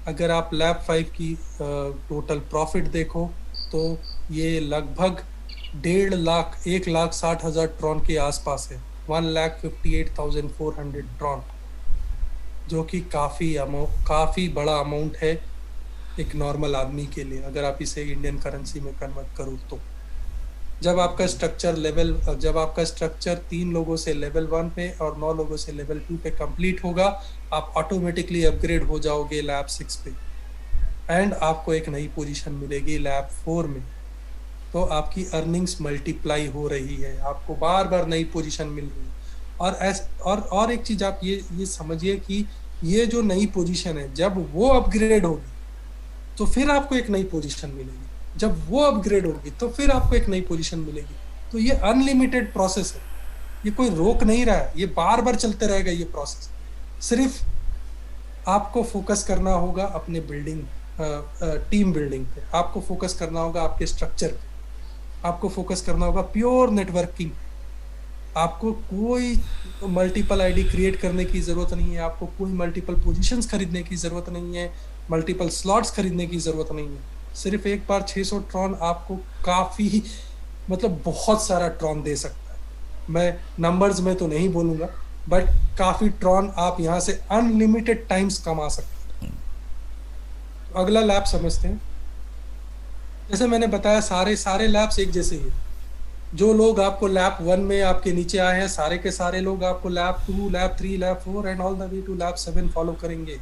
अगर आप लैब 5 की टोटल प्रॉफिट देखो तो ये लगभग 1.5 लाख 1,60,000 ट्रॉन के आसपास है, 1,58,400 ट्रॉन, जो कि काफ़ी बड़ा अमाउंट है एक नॉर्मल आदमी के लिए, अगर आप इसे इंडियन करेंसी में कन्वर्ट करो तो। जब आपका स्ट्रक्चर 3 लोगों से लेवल 1 पे और 9 लोगों से लेवल 2 पे कंप्लीट होगा, आप ऑटोमेटिकली अपग्रेड हो जाओगे लैब 6 पे, एंड आपको एक नई पोजीशन मिलेगी लैब 4 में। तो आपकी अर्निंग्स मल्टीप्लाई हो रही है, आपको बार बार नई पोजीशन मिल रही है। और एक चीज़ आप ये समझिए कि ये जो नई पोजीशन है, जब वो अपग्रेड होगी तो फिर आपको एक नई पोजीशन मिलेगी। जब वो अपग्रेड होगी तो फिर आपको एक नई पोजीशन मिलेगी। तो ये अनलिमिटेड प्रोसेस है, ये कोई रोक नहीं रहा है, ये बार बार चलते रहेगा ये प्रोसेस। सिर्फ आपको फोकस करना होगा अपने बिल्डिंग, टीम बिल्डिंग पे, आपको फोकस करना होगा आपके स्ट्रक्चर पे, आपको फोकस करना होगा प्योर नेटवर्किंग। आपको कोई मल्टीपल आईडी क्रिएट करने की जरूरत नहीं है, आपको कोई मल्टीपल पोजीशंस खरीदने की जरूरत नहीं है, मल्टीपल स्लॉट्स खरीदने की जरूरत नहीं है। सिर्फ एक बार 600 ट्रॉन आपको काफी, मतलब बहुत सारा ट्रॉन दे सकता है। मैं नंबर्स में तो नहीं बोलूंगा, बट काफी ट्रॉन आप यहां से अनलिमिटेड टाइम्स कमा सकते हैं। तो अगला लैब समझते हैं। जैसे मैंने बताया, सारे सारे लैब्स एक जैसे ही है। जो लोग आपको लैब 1 में आपके नीचे आए हैं, सारे के सारे लोग आपको lab 2, lab 3, lab 4 and all the way to lab 7 follow करेंगे।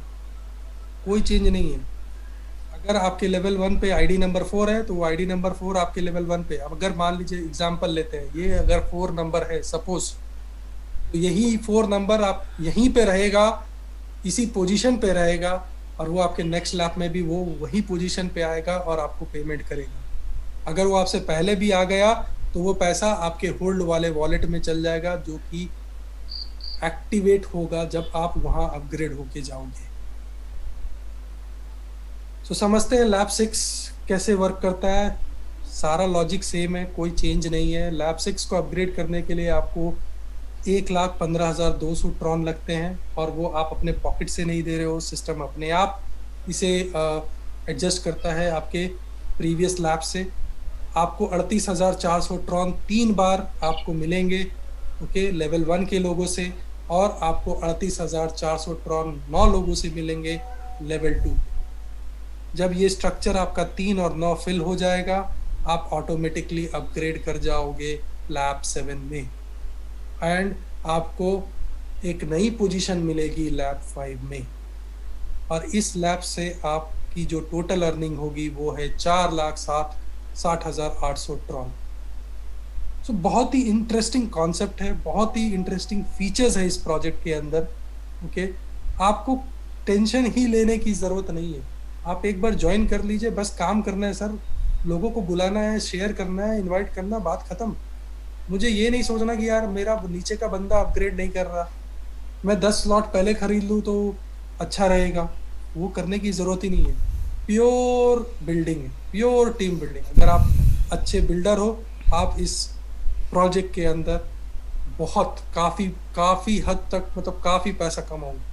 कोई चेंज नहीं है। अगर आपके लेवल 1 पे आईडी नंबर 4 है तो वो आईडी नंबर 4 आपके लेवल 1 पे। अब अगर मान लीजिए एग्जांपल लेते हैं, ये अगर 4 नंबर है सपोज, तो यही 4 नंबर आप यहीं पे रहेगा, इसी पोजीशन पे रहेगा, और वो आपके नेक्स्ट लैप में भी वो वही पोजीशन पे आएगा और आपको पेमेंट करेगा। अगर वो आपसे पहले भी आ गया तो वो पैसा आपके होल्ड वाले वॉलेट में चल जाएगा, जो कि एक्टिवेट होगा जब आप वहां अपग्रेड होके जाओगे। तो समझते हैं लैब 6 कैसे वर्क करता है। सारा लॉजिक सेम है, कोई चेंज नहीं है। लैब 6 को अपग्रेड करने के लिए आपको 1,15,200 ट्रॉन लगते हैं, और वो आप अपने पॉकेट से नहीं दे रहे हो, सिस्टम अपने आप इसे एडजस्ट करता है आपके प्रीवियस लैब से। आपको 38,400 ट्रॉन 3 बार आपको मिलेंगे, ओके, लेवल 1 के लोगों से, और आपको 38,400 ट्रॉन 9 लोगों से मिलेंगे लेवल 2। जब ये स्ट्रक्चर आपका 3 और 9 फिल हो जाएगा, आप ऑटोमेटिकली अपग्रेड कर जाओगे लैब 7 में, एंड आपको एक नई पोजीशन मिलेगी लैब 5 में। और इस लैब से आपकी जो टोटल अर्निंग होगी वो है 4,60,800 ट्रॉन। सो बहुत ही इंटरेस्टिंग कॉन्सेप्ट है, बहुत ही इंटरेस्टिंग फीचर्स है इस प्रोजेक्ट के अंदर, ओके। आपको टेंशन ही लेने की ज़रूरत नहीं है, आप एक बार ज्वाइन कर लीजिए, बस काम करना है सर, लोगों को बुलाना है, शेयर करना है, इनवाइट करना, बात खत्म। मुझे ये नहीं सोचना कि यार मेरा नीचे का बंदा अपग्रेड नहीं कर रहा, मैं 10 स्लॉट पहले खरीद लूँ तो अच्छा रहेगा, वो करने की ज़रूरत ही नहीं है। प्योर बिल्डिंग है, प्योर टीम बिल्डिंग। अगर आप अच्छे बिल्डर हो, आप इस प्रोजेक्ट के अंदर बहुत काफ़ी हद तक, मतलब काफ़ी पैसा कमाओगे।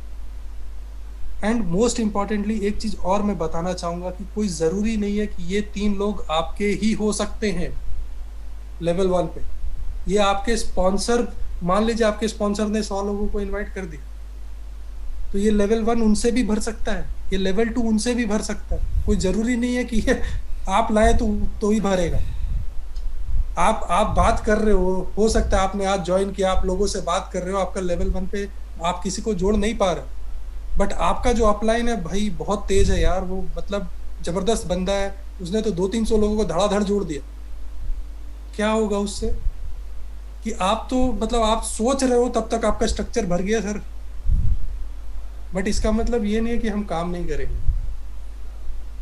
एंड मोस्ट इम्पॉर्टेंटली एक चीज़ और मैं बताना चाहूँगा कि कोई ज़रूरी नहीं है कि ये 3 लोग आपके ही हो सकते हैं लेवल 1 पे। ये आपके स्पॉन्सर, मान लीजिए आपके स्पॉन्सर ने 100 लोगों को इनवाइट कर दिया, तो ये लेवल 1 उनसे भी भर सकता है, ये लेवल 2 उनसे भी भर सकता है। कोई ज़रूरी नहीं है कि ये आप लाए तो ही भरेगा। आप बात कर रहे हो सकता है आपने आज ज्वाइन किया, आप लोगों से बात कर रहे हो, आपका लेवल 1 पे आप किसी को जोड़ नहीं पा रहे, बट आपका जो अपलाइन है भाई बहुत तेज है यार, वो मतलब जबरदस्त बंदा है, उसने तो 200-300 लोगों को धड़ाधड़ जोड़ दिया। क्या होगा उससे कि आप तो मतलब आप सोच रहे हो तब तक आपका स्ट्रक्चर भर गया सर, बट इसका मतलब ये नहीं है कि हम काम नहीं करेंगे।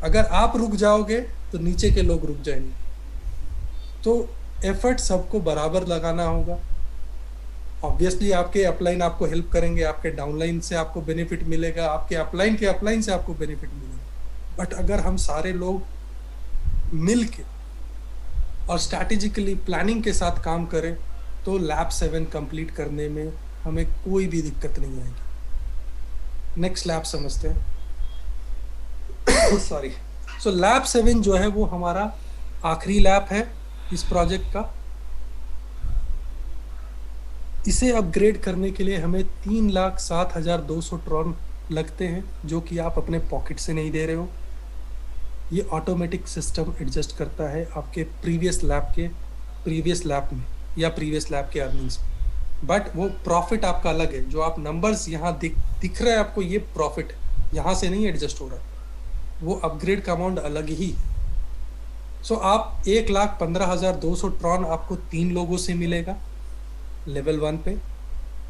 अगर आप रुक जाओगे तो नीचे के लोग रुक जाएंगे। तो एफर्ट सबको बराबर लगाना होगा। ऑब्वियसली आपके अपलाइन आपको हेल्प करेंगे, आपके डाउनलाइन से आपको बेनिफिट मिलेगा, आपके अपलाइन के अपलाइन से आपको बेनिफिट मिलेगा। बट अगर हम सारे लोग मिल के और स्ट्रैटेजिकली प्लानिंग के साथ काम करें तो लैब 7 कंप्लीट करने में हमें कोई भी दिक्कत नहीं आएगी। नेक्स्ट लैब समझते हैं। सॉरी। सो लैब 7 जो है वो हमारा आखिरी लैब है इस प्रोजेक्ट का। इसे अपग्रेड करने के लिए हमें 3,07,200 ट्रॉन लगते हैं, जो कि आप अपने पॉकेट से नहीं दे रहे हो। ये ऑटोमेटिक सिस्टम एडजस्ट करता है आपके प्रीवियस लैब में या प्रीवियस लैब के अर्निंग्स में। बट वो प्रॉफिट आपका अलग है, जो आप नंबर्स यहाँ दिख रहे हैं आपको, ये प्रॉफिट यहाँ से नहीं एडजस्ट हो रहा, वो अपग्रेड का अमाउंट अलग ही। सो आप 1,15,200 ट्रॉन आपको 3 लोगों से मिलेगा लेवल 1 पे।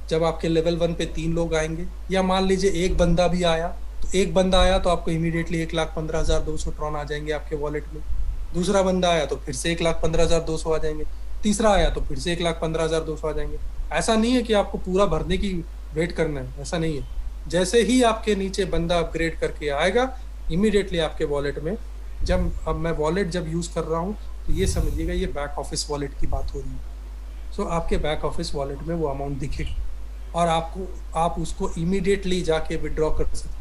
जब आपके लेवल 1 पे 3 लोग आएंगे, या मान लीजिए एक बंदा भी आया, तो एक बंदा आया तो आपको इमीडिएटली 1,15,200 ट्रॉन आ जाएंगे आपके वॉलेट में। दूसरा बंदा आया तो फिर से 1,15,200 आ जाएंगे, तीसरा आया तो फिर से 1,15,200 आ जाएंगे। ऐसा नहीं है कि आपको पूरा भरने की वेट करना है, ऐसा नहीं है। जैसे ही आपके नीचे बंदा अपग्रेड करके आएगा, इमीडिएटली आपके वॉलेट में, जब अब मैं वॉलेट जब यूज कर रहा हूँ तो ये समझिएगा ये बैक ऑफिस वॉलेट की बात हो रही है। सो आपके बैक ऑफिस वॉलेट में वो अमाउंट दिखेगा और आप उसको इमीडिएटली जाके विड्रॉ कर सकते हैं।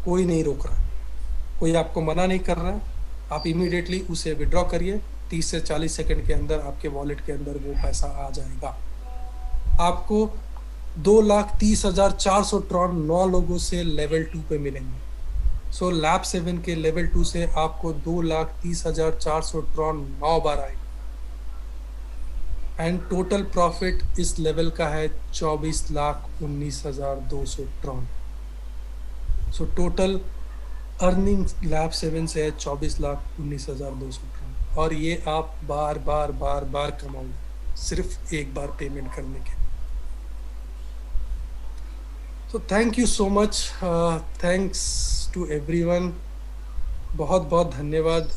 कोई नहीं रोक रहा है, कोई आपको मना नहीं कर रहा है। आप इमीडिएटली उसे विड्रॉ करिए, 30 से 40 सेकंड के अंदर आपके वॉलेट के अंदर वो पैसा आ जाएगा। आपको 2,30,400 ट्रॉन 9 लोगों से लेवल 2 पे मिलेंगे। सो लैब 7 के लेवल 2 से आपको 2,30,400 ट्रॉन 9 बार आएगा। एंड टोटल प्रॉफिट इस लेवल का है 24,19,200 Tron. So total earning lab 7 से है 24,19,200 ट्रॉन। और ये आप बार बार बार बार कमाओगे सिर्फ एक बार पेमेंट करने के। तो thank you so much, thanks to everyone. बहुत बहुत धन्यवाद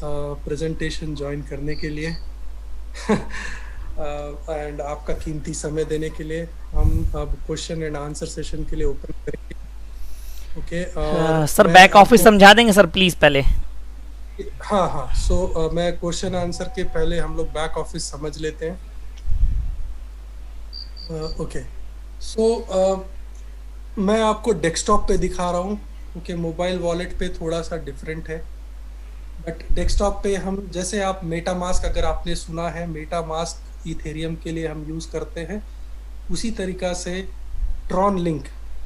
प्रेजेंटेशन ज्वाइन करने के लिए एंड आपका कीमती समय देने के लिए। हम अब क्वेश्चन एंड आंसर सेशन के लिए ओपन करेंगे। ओके सर बैक ऑफिस समझा देंगे सर प्लीज पहले। हाँ हाँ, सो मैं क्वेश्चन आंसर के पहले हम लोग बैक ऑफिस समझ लेते हैं। ओके सो मैं आपको डेस्कटॉप पे दिखा रहा हूँ, क्योंकि मोबाइल वॉलेट पे थोड़ा सा डिफरेंट है। बट डेस्कटॉप पे हम, जैसे आप मेटामास्क अगर आपने सुना है, मेटामास्क इथेरियम के लिए हम यूज़ करते हैं, उसी तरीका से ट्रॉन लिंक,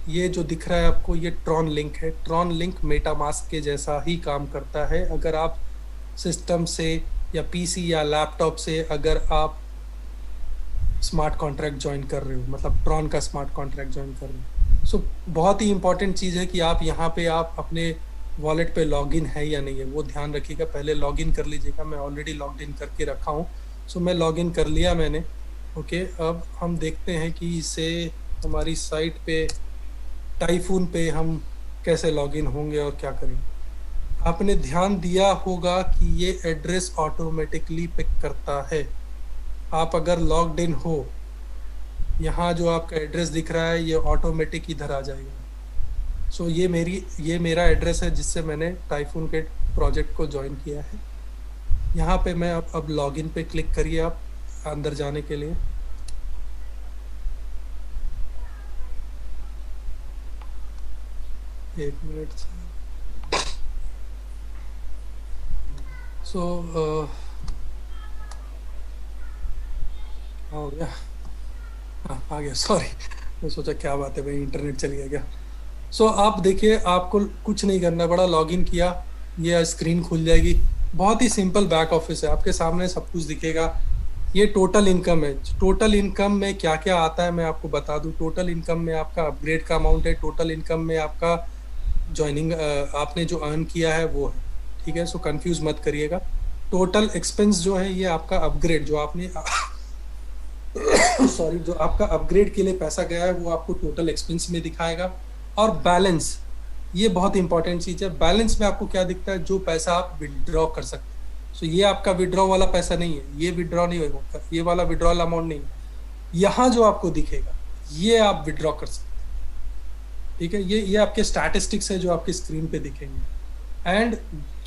ये जो दिख रहा है आपको, ये ट्रॉन लिंक है। ट्रॉन लिंक मेटामास्क के जैसा ही काम करता है। अगर आप सिस्टम से या पीसी या लैपटॉप से अगर आप स्मार्ट कॉन्ट्रैक्ट ज्वाइन कर रहे हो, मतलब ट्रॉन का स्मार्ट कॉन्ट्रैक्ट ज्वाइन कर रहे हो, सो बहुत ही इंपॉर्टेंट चीज़ है कि आप यहाँ पे आप अपने वॉलेट पे लॉगिन है या नहीं है वो ध्यान रखिएगा। पहले लॉगिन कर लीजिएगा। मैं ऑलरेडी लॉग इन करके रखा हूँ, सो मैं लॉगिन कर लिया मैंने। ओके अब हम देखते हैं कि इसे हमारी साइट पे टाइफून पे हम कैसे लॉगिन होंगे और क्या करेंगे। आपने ध्यान दिया होगा कि ये एड्रेस ऑटोमेटिकली पिक करता है। आप अगर लॉग्ड इन हो, यहाँ जो आपका एड्रेस दिख रहा है ये ऑटोमेटिक इधर आ जाएगा। सो ये मेरा एड्रेस है जिससे मैंने टाइफून के प्रोजेक्ट को ज्वाइन किया है। यहाँ पे मैं अब लॉगिन पे क्लिक करिए आप अंदर जाने के लिए। एक मिनट। सो हो गया, हाँ आ गया, सॉरी मैं सोचा क्या बात है भाई इंटरनेट चल गया क्या। सो आप देखिए, आपको कुछ नहीं करना पड़ा, लॉगिन किया, ये स्क्रीन खुल जाएगी। बहुत ही सिंपल बैक ऑफिस है, आपके सामने सब कुछ दिखेगा। ये टोटल इनकम है। टोटल इनकम में क्या क्या आता है मैं आपको बता दूं। टोटल इनकम में आपका अपग्रेड का अमाउंट है। टोटल इनकम में आपका ज्वाइनिंग आपने जो अर्न किया है वो है, ठीक है। सो कंफ्यूज मत करिएगा। टोटल एक्सपेंस जो है ये आपका अपग्रेड जो आपने सॉरी जो आपका अपग्रेड के लिए पैसा गया है वो आपको टोटल एक्सपेंस में दिखाएगा। और बैलेंस, ये बहुत इंपॉर्टेंट चीज है। बैलेंस में आपको क्या दिखता है, जो पैसा आप विड्रॉ कर सकते हैं। सो ये आपका विड्रॉ वाला पैसा नहीं है, ये विड्रॉ नहीं होगा, ये वाला विड्रॉल अमाउंट नहीं है। यहाँ जो आपको दिखेगा ये आप विड्रॉ कर सकते हैं, ठीक है। ये आपके स्टैटिस्टिक्स है जो आपकी स्क्रीन पे दिखेंगे। एंड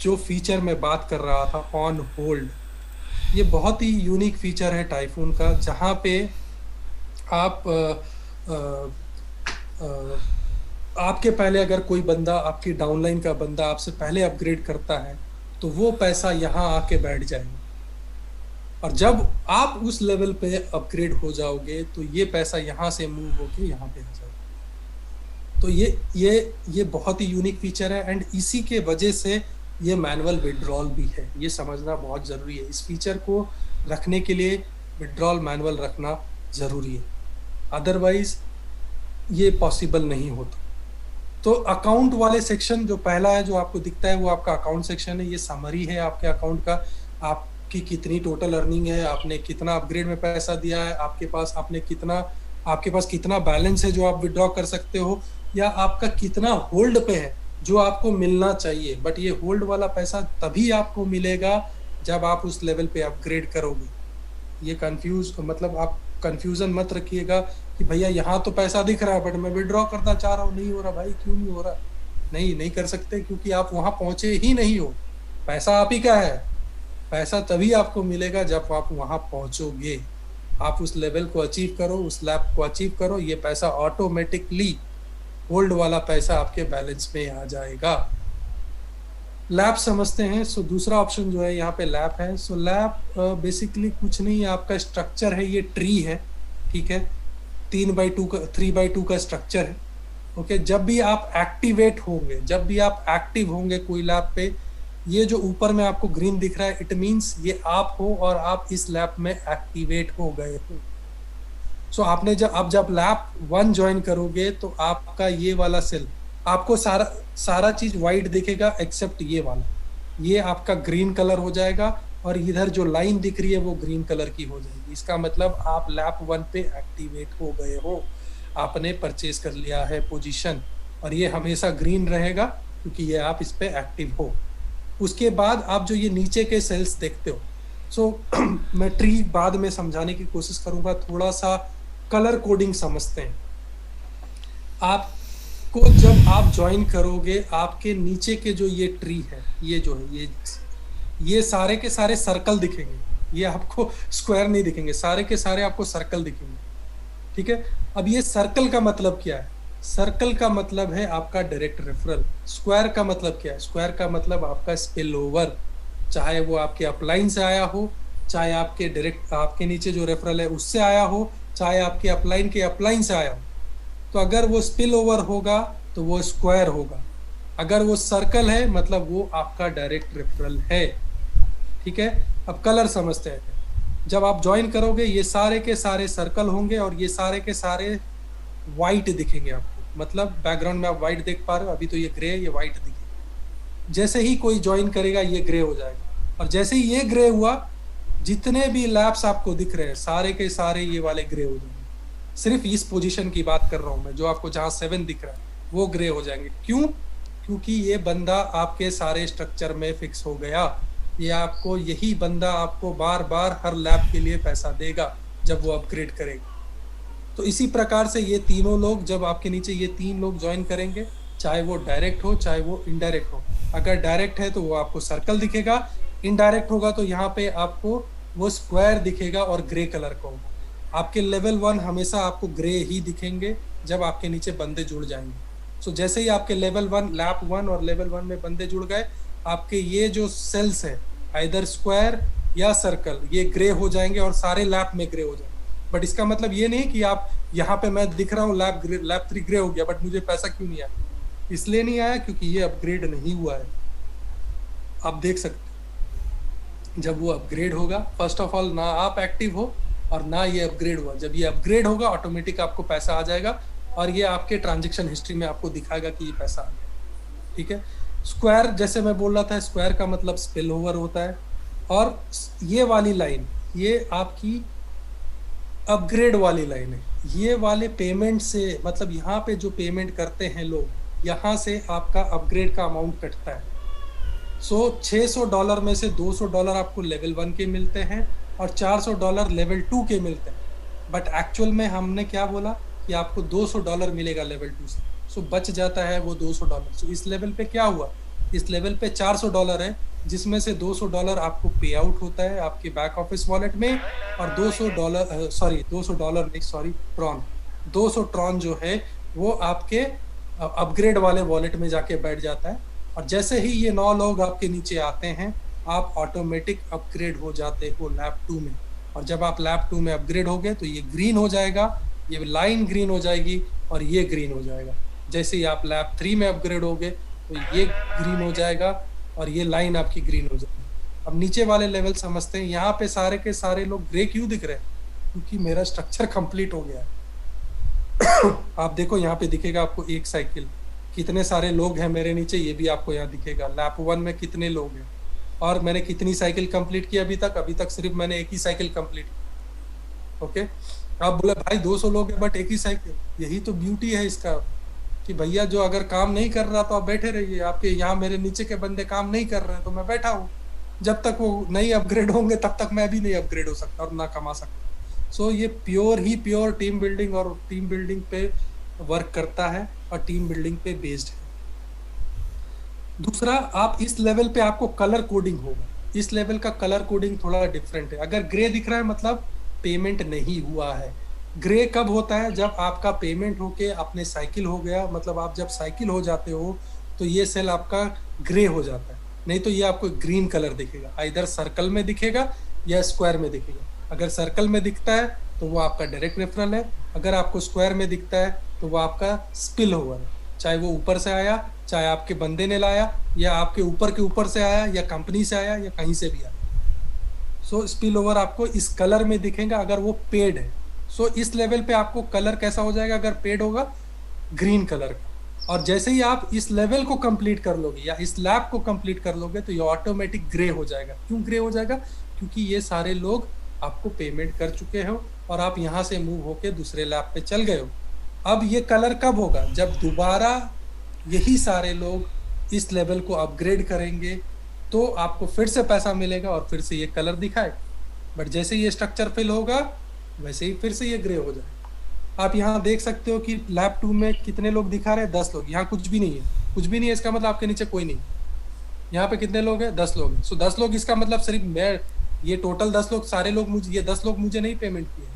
जो फीचर मैं बात कर रहा था ऑन होल्ड, ये बहुत ही यूनिक फीचर है टाइफून का, जहाँ पे आप आपके पहले अगर कोई बंदा, आपकी डाउनलाइन का बंदा आपसे पहले अपग्रेड करता है तो वो पैसा यहाँ आके बैठ जाएगा। और जब आप उस लेवल पे अपग्रेड हो जाओगे तो ये पैसा यहाँ से मूव होके यहाँ पे आ जाएगा। तो ये बहुत ही यूनिक फीचर है। एंड इसी के वजह से ये मैनुअल विड्रॉल भी है, ये समझना बहुत ज़रूरी है। इस फीचर को रखने के लिए विड्रॉल मैनुअल रखना ज़रूरी है, अदरवाइज ये पॉसिबल नहीं होता। तो अकाउंट वाले सेक्शन जो पहला है जो आपको दिखता है वो आपका अकाउंट सेक्शन है। ये समरी है आपके अकाउंट का, आपकी कितनी टोटल अर्निंग है, आपने कितना अपग्रेड में पैसा दिया है, आपके पास कितना बैलेंस है जो आप विड्रॉ कर सकते हो, या आपका कितना होल्ड पे है जो आपको मिलना चाहिए। बट ये होल्ड वाला पैसा तभी आपको मिलेगा जब आप उस लेवल पे अपग्रेड करोगे। ये कंफ्यूज मतलब आप कंफ्यूजन मत रखिएगा कि भैया यहाँ तो पैसा दिख रहा है बट मैं विड्रॉ करना चाह रहा हूँ, नहीं हो रहा भाई, क्यों नहीं हो रहा? नहीं कर सकते, क्योंकि आप वहां पहुंचे ही नहीं हो। पैसा आप ही का है, पैसा तभी आपको मिलेगा जब आप वहां पहुंचोगे। आप उस लेवल को अचीव करो, उस लैब को अचीव करो, ये पैसा ऑटोमेटिकली होल्ड वाला पैसा आपके बैलेंस में आ जाएगा। लैब समझते हैं। सो दूसरा ऑप्शन जो है यहाँ पे लैब है। सो लैब बेसिकली कुछ नहीं, आपका स्ट्रक्चर है, ये ट्री है, ठीक है, 3x2 का 3x2 का स्ट्रक्चर है। ओके, जब भी आप एक्टिवेट होंगे, जब भी आप एक्टिव होंगे कोई लैब पे, ये जो ऊपर में आपको ग्रीन दिख रहा है, इट मींस ये आप हो और आप इस लैब में एक्टिवेट हो गए हो। सो आपने जब लैब 1 ज्वाइन करोगे तो आपका ये वाला सेल, आपको सारा चीज व्हाइट दिखेगा एक्सेप्ट ये वाला, ये आपका ग्रीन कलर हो जाएगा और इधर जो लाइन दिख रही है वो ग्रीन कलर की हो जाएगी। इसका मतलब आप लैब 1 पे एक्टिवेट हो गए हो, आपने परचेज कर लिया है पोजीशन, और ये हमेशा ग्रीन रहेगा क्योंकि ये आप इस पे एक्टिव हो। उसके बाद आप जो ये नीचे के सेल्स देखते हो, मैं ट्री बाद में समझाने की कोशिश करूंगा, थोड़ा सा कलर कोडिंग समझते हैं। आपको जब आप ज्वाइन करोगे, आपके नीचे के जो ये ट्री है, ये जो है, ये सारे के सारे सर्कल दिखेंगे, ये आपको स्क्वायर नहीं दिखेंगे, सारे के सारे आपको सर्कल दिखेंगे, ठीक है। अब ये सर्कल का मतलब क्या है? सर्कल का मतलब है आपका डायरेक्ट रेफरल। स्क्वायर का मतलब क्या है? स्क्वायर का मतलब आपका स्पिल ओवर, चाहे वो आपके अपलाइन से आया हो, चाहे आपके डायरेक्ट आपके नीचे जो रेफरल है उससे आया हो, चाहे आपके अपलाइन के अपलाइन से आया हो। तो अगर वो स्पिल ओवर होगा तो वो स्क्वायर होगा, अगर वो सर्कल है मतलब वो आपका डायरेक्ट रेफरल है, ठीक है। अब कलर समझते हैं। जब आप ज्वाइन करोगे ये सारे के सारे सर्कल होंगे और ये सारे के सारे व्हाइट दिखेंगे आपको, मतलब बैकग्राउंड में आप व्हाइट देख पा रहे हो, अभी तो ये ग्रे है, ये व्हाइट दिखेगा। जैसे ही कोई ज्वाइन करेगा ये ग्रे हो जाएगा, और जैसे ही ये ग्रे हुआ, जितने भी लैब्स आपको दिख रहे हैं सारे के सारे ये वाले ग्रे हो जाएंगे। सिर्फ इस पोजीशन की बात कर रहा हूं मैं, जो आपको जहां 7 दिख रहा है वो ग्रे हो जाएंगे। क्यों? क्योंकि ये बंदा आपके सारे स्ट्रक्चर में फिक्स हो गया। ये आपको, यही बंदा आपको बार बार हर लैब के लिए पैसा देगा जब वो अपग्रेड करेगा। तो इसी प्रकार से ये तीनों लोग, जब आपके नीचे ये 3 लोग ज्वाइन करेंगे, चाहे वो डायरेक्ट हो चाहे वो इनडायरेक्ट हो। अगर डायरेक्ट है तो वो आपको सर्कल दिखेगा, इनडायरेक्ट होगा तो यहाँ पे आपको वो स्क्वायर दिखेगा और ग्रे कलर का होगा। आपके लेवल 1 हमेशा आपको ग्रे ही दिखेंगे जब आपके नीचे बंदे जुड़ जाएंगे। सो जैसे ही आपके लेवल 1 लैब 1 और लेवल 1 में बंदे जुड़ गए, आपके ये जो सेल्स है आइदर स्क्वायर या सर्कल, ये ग्रे हो जाएंगे और सारे लैब में ग्रे हो जाएंगे। बट इसका मतलब ये नहीं कि आप यहाँ पे मैं दिख रहा हूँ लैब 3 ग्रे हो गया बट मुझे पैसा क्यों नहीं आया? इसलिए नहीं आया क्योंकि ये अपग्रेड नहीं हुआ है। आप देख सकते जब वो अपग्रेड होगा, फर्स्ट ऑफ ऑल ना आप एक्टिव हो और ना ये अपग्रेड हुआ। जब ये अपग्रेड होगा ऑटोमेटिक आपको पैसा आ जाएगा और ये आपके ट्रांजेक्शन हिस्ट्री में आपको दिखाएगा कि ये पैसा आ गया, ठीक है। स्क्वायर, जैसे मैं बोल रहा था, स्क्वायर का मतलब स्पिल ओवर होता है। और ये वाली लाइन ये आपकी अपग्रेड वाली लाइन है। ये वाले पेमेंट से, मतलब यहाँ पे जो पेमेंट करते हैं लोग, यहाँ से आपका अपग्रेड का अमाउंट कटता है। सो $600 में से $200 आपको लेवल 1 के मिलते हैं और $400 लेवल 2 के मिलते हैं। बट एक्चुअल में हमने क्या बोला कि आपको $200 मिलेगा लेवल 2 से। सो बच जाता है वो $200। सो इस लेवल पे क्या हुआ, इस लेवल पे $400 है, जिसमें से $200 आपको पे आउट होता है आपके बैक ऑफिस वॉलेट में, और $200 ट्रॉन जो है वो आपके अपग्रेड वाले वॉलेट में जाके बैठ जाता है। और जैसे ही ये 9 लोग आपके नीचे आते हैं, आप ऑटोमेटिक अपग्रेड हो जाते हो लैब 2 में। और जब आप लैब 2 में अपग्रेड हो गए तो ये ग्रीन हो जाएगा, ये लाइन ग्रीन हो जाएगी और ये ग्रीन हो जाएगा। जैसे ही आप लैब 3 में अपग्रेड हो गए तो ये ग्रीन हो जाएगा और ये लाइन आपकी ग्रीन हो जाएगी। अब नीचे वाले लेवल समझते हैं। यहाँ पे सारे के सारे लोग ग्रे क्यों दिख रहे हैं? क्योंकि मेरा स्ट्रक्चर कंप्लीट हो गया है। आप देखो यहाँ पे दिखेगा आपको एक साइकिल, कितने सारे लोग हैं मेरे नीचे, ये भी आपको यहाँ दिखेगा। लैब 1 में कितने लोग हैं और मैंने कितनी साइकिल कंप्लीट की अभी तक सिर्फ मैंने एक ही साइकिल कंप्लीट की। ओके, आप बोले भाई 200 लोग हैं बट एक ही साइकिल। यही तो ब्यूटी है इसका कि भैया जो अगर काम नहीं कर रहा तो आप बैठे रहिए। आपके यहाँ मेरे नीचे के बंदे काम नहीं कर रहे हैं तो मैं बैठा हूँ, जब तक वो नहीं अपग्रेड होंगे तब तक मैं भी नहीं अपग्रेड हो सकता और ना कमा सकता। सो ये प्योर टीम बिल्डिंग और टीम बिल्डिंग पे वर्क करता है और टीम बिल्डिंग पे बेस्ड है। दूसरा, आप इस लेवल पे आपको कलर कोडिंग होगा। इस लेवल का कलर कोडिंग थोड़ा डिफरेंट है। अगर ग्रे दिख रहा है मतलब पेमेंट नहीं हुआ है। ग्रे कब होता है? जब आपका पेमेंट होके अपने साइकिल हो गया, मतलब आप जब साइकिल हो जाते हो तो ये सेल आपका ग्रे हो जाता है। नहीं तो ये आपको ग्रीन कलर दिखेगा, इधर सर्कल में दिखेगा या स्क्वायर में दिखेगा। अगर सर्कल में दिखता है तो वो आपका डायरेक्ट रेफरल है, अगर आपको स्क्वायर में दिखता है तो वो आपका स्पिल ओवर है। चाहे वो ऊपर से आया, चाहे आपके बंदे ने लाया, या आपके ऊपर से आया, या कंपनी से आया, या कहीं से भी आया। सो स्पिल ओवर आपको इस कलर में दिखेगा अगर वो पेड है। सो इस लेवल पे आपको कलर कैसा हो जाएगा अगर पेड होगा? ग्रीन कलर का। और जैसे ही आप इस लेवल को कंप्लीट कर लोगे या इस लैब को कंप्लीट कर लोगे तो ये ऑटोमेटिक ग्रे हो जाएगा। क्यों ग्रे हो जाएगा? क्योंकि ये सारे लोग आपको पेमेंट कर चुके हो और आप यहाँ से मूव होके दूसरे लैब पे चल गए हो। अब ये कलर कब होगा? जब दोबारा यही सारे लोग इस लेवल को अपग्रेड करेंगे तो आपको फिर से पैसा मिलेगा और फिर से ये कलर दिखाए। बट जैसे ये स्ट्रक्चर फिल होगा वैसे ही फिर से ये ग्रे हो जाएगा। आप यहाँ देख सकते हो कि लैब 2 में कितने लोग दिखा रहे हैं? 10 लोग। यहाँ कुछ भी नहीं है, कुछ भी नहीं है, इसका मतलब आपके नीचे कोई नहीं। यहाँ पे कितने लोग हैं? 10 लोग। सो 10 लोग, इसका मतलब सिर्फ मैं, ये टोटल 10 लोग, सारे लोग मुझे, ये 10 लोग मुझे नहीं पेमेंट किए,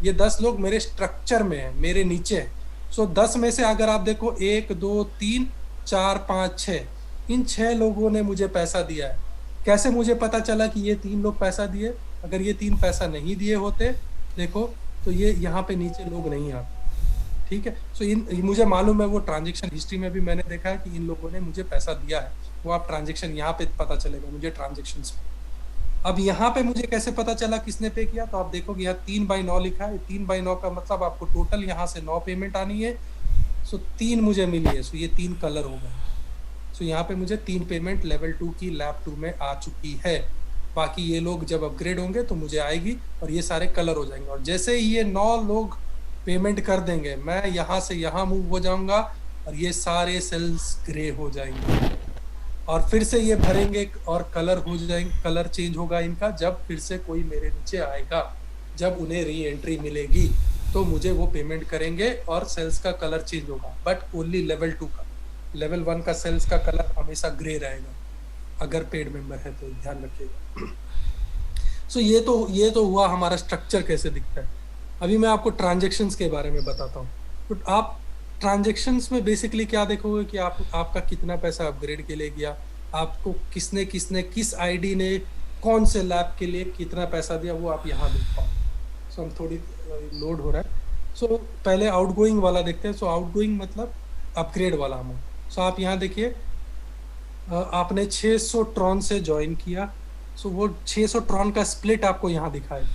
ये 10 लोग मेरे स्ट्रक्चर में है, मेरे नीचे है। सो 10 में से अगर आप देखो 1 2 3 4 5 6, इन 6 लोगों ने मुझे पैसा दिया है। कैसे मुझे पता चला कि ये 3 लोग पैसा दिए? अगर ये 3 पैसा नहीं दिए होते, देखो, तो ये यहाँ पे नीचे लोग नहीं आते। ठीक है। सो मुझे मालूम है, वो ट्रांजेक्शन हिस्ट्री में भी मैंने देखा है कि इन लोगों ने मुझे पैसा दिया है। वो आप ट्रांजेक्शन यहाँ पे पता चलेगा मुझे ट्रांजेक्शन में। अब यहाँ पे मुझे कैसे पता चला किसने पे किया? तो आप देखोगे यहाँ 3/9 लिखा है। 3/9 का मतलब आपको टोटल यहाँ से 9 पेमेंट आनी है। सो 3 मुझे मिली है। सो ये 3 कलर हो गए। सो यहाँ पे मुझे 3 पेमेंट लेवल 2 की लैब 2 में आ चुकी है। बाकी ये लोग जब अपग्रेड होंगे तो मुझे आएगी और ये सारे कलर हो जाएंगे। और जैसे ही ये 9 लोग पेमेंट कर देंगे, मैं यहाँ से यहाँ मूव हो जाऊंगा और ये सारे सेल्स ग्रे हो जाएंगे और फिर से ये भरेंगे और कलर हो जाएंगे। कलर चेंज होगा इनका जब फिर से कोई मेरे नीचे आएगा। जब उन्हें री एंट्री मिलेगी तो मुझे वो पेमेंट करेंगे और सेल्स का कलर चेंज होगा, बट ओनली लेवल 2 का। लेवल 1 का सेल्स का कलर हमेशा ग्रे रहेगा अगर पेड मेंबर है तो, ध्यान रखिएगा। सो ये तो हुआ हमारा स्ट्रक्चर कैसे दिखता है। अभी मैं आपको ट्रांजेक्शन्स के बारे में बताता हूँ। तो आप ट्रांजेक्शन्स में बेसिकली क्या देखोगे कि आपका कितना पैसा अपग्रेड के लिए गया, आपको किसने किस आईडी ने कौन से लैब के लिए कितना पैसा दिया, वो आप यहाँ देख पाओ। सो हम थोड़ी लोड हो रहा है। सो पहले आउटगोइंग वाला देखते हैं। सो आउटगोइंग मतलब अपग्रेड वाला अमाउंट। सो आप यहाँ देखिए, आपने 600 ट्रॉन से ज्वाइन किया। सो वो 600 ट्रॉन का स्प्लिट आपको यहाँ दिखाए।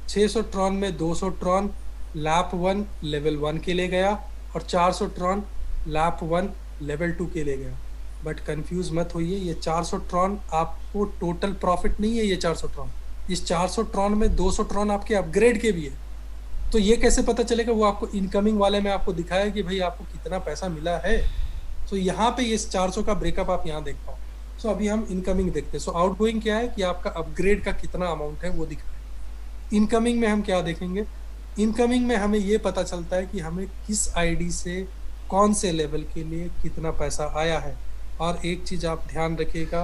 600 ट्रॉन में 200 ट्रॉन लैप 1 लेवल 1 के लिए गया और 400 ट्रॉन लैप 1 लेवल 2 के लिए गया। बट कंफ्यूज मत होइए, ये 400 ट्रॉन आपको टोटल प्रॉफिट नहीं है। ये 400 ट्रॉन, इस 400 ट्रॉन में 200 ट्रॉन आपके अपग्रेड के भी है। तो ये कैसे पता चलेगा? वो आपको इनकमिंग वाले में आपको दिखाया कि भाई आपको कितना पैसा मिला है। तो यहाँ पे ये 400 का ब्रेकअप आप यहाँ देख पाओ। सो अभी हम इनकमिंग देखते हैं। सो आउटगोइंग क्या है कि आपका अपग्रेड का कितना अमाउंट है वो दिखा है। इनकमिंग में हम क्या देखेंगे? इनकमिंग में हमें ये पता चलता है कि हमें किस आईडी से कौन से लेवल के लिए कितना पैसा आया है। और एक चीज़ आप ध्यान रखिएगा,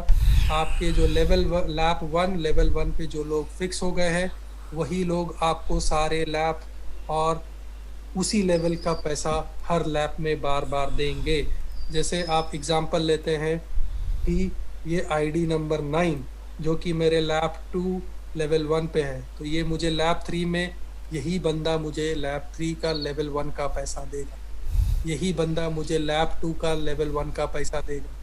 आपके जो लैप 1 लेवल 1 पे जो लोग फिक्स हो गए हैं वही लोग आपको सारे लैप और उसी लेवल का पैसा हर लैप में बार बार देंगे। जैसे आप एग्जांपल लेते हैं कि ये आईडी नंबर 9 जो कि मेरे लैप 2 लेवल 1 पे है, तो ये मुझे लैप 3 में यही बंदा मुझे लैप 3 का लेवल 1 का पैसा देगा, यही बंदा मुझे लैप 2 का लेवल 1 का पैसा देगा।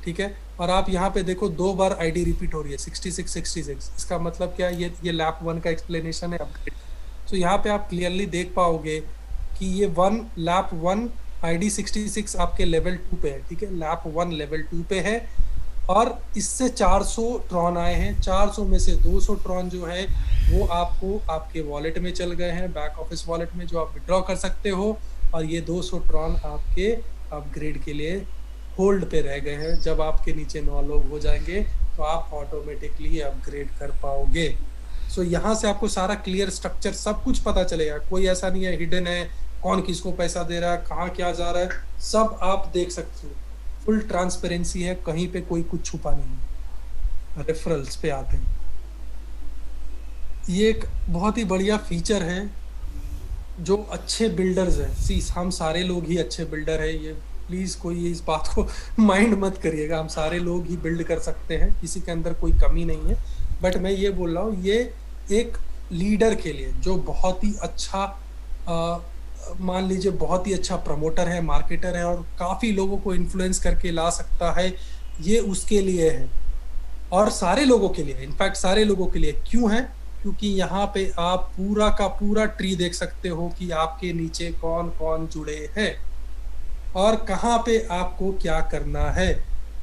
ठीक है। और आप यहाँ पे देखो 2 बार आईडी रिपीट हो रही है 6666। इसका मतलब क्या है? ये लैप 1 का एक्सप्लेनेशन है अपग्रेड। तो यहाँ पे आप क्लियरली देख पाओगे कि ये लैप 1 आईडी 66 आपके लेवल 2 पे है। ठीक है, लैप 1 लेवल 2 पे है और इससे 400 ट्रॉन आए हैं। 400 में से 200 ट्रॉन जो है वो आपको आपके वॉलेट में चल गए हैं, बैक ऑफिस वॉलेट में, जो आप विड्रॉ कर सकते हो। और ये 200 ट्रॉन आपके अपग्रेड के लिए होल्ड पे रह गए हैं। जब आपके नीचे 9 लोग हो जाएंगे तो तो आप ऑटोमेटिकली अपग्रेड कर पाओगे। सो यहाँ से आपको सारा क्लियर स्ट्रक्चर सब कुछ पता चलेगा, कोई ऐसा नहीं है हिडन है, कौन किसको पैसा दे रहा है, कहाँ क्या जा रहा है, सब आप देख सकते हो। फुल ट्रांसपेरेंसी है, कहीं पे कोई कुछ छुपा नहीं है। रेफरल्स पे आते हैं, ये एक बहुत ही बढ़िया फीचर है जो अच्छे बिल्डर्स हैं। सी हम सारे लोग ही अच्छे बिल्डर है, ये प्लीज कोई इस बात को माइंड मत करिएगा, हम सारे लोग ही बिल्ड कर सकते हैं, किसी के अंदर कोई कमी नहीं है। बट मैं ये बोल रहा हूँ, ये एक लीडर के लिए जो बहुत ही अच्छा मान लीजिए बहुत ही अच्छा प्रमोटर है, मार्केटर है और काफी लोगों को इन्फ्लुएंस करके ला सकता है, ये उसके लिए है और सारे लोगों के लिए, इनफैक्ट सारे लोगों के लिए। क्यों है? क्योंकि यहाँ पे आप पूरा का पूरा ट्री देख सकते हो कि आपके नीचे कौन कौन जुड़े हैं और कहाँ पे आपको क्या करना है।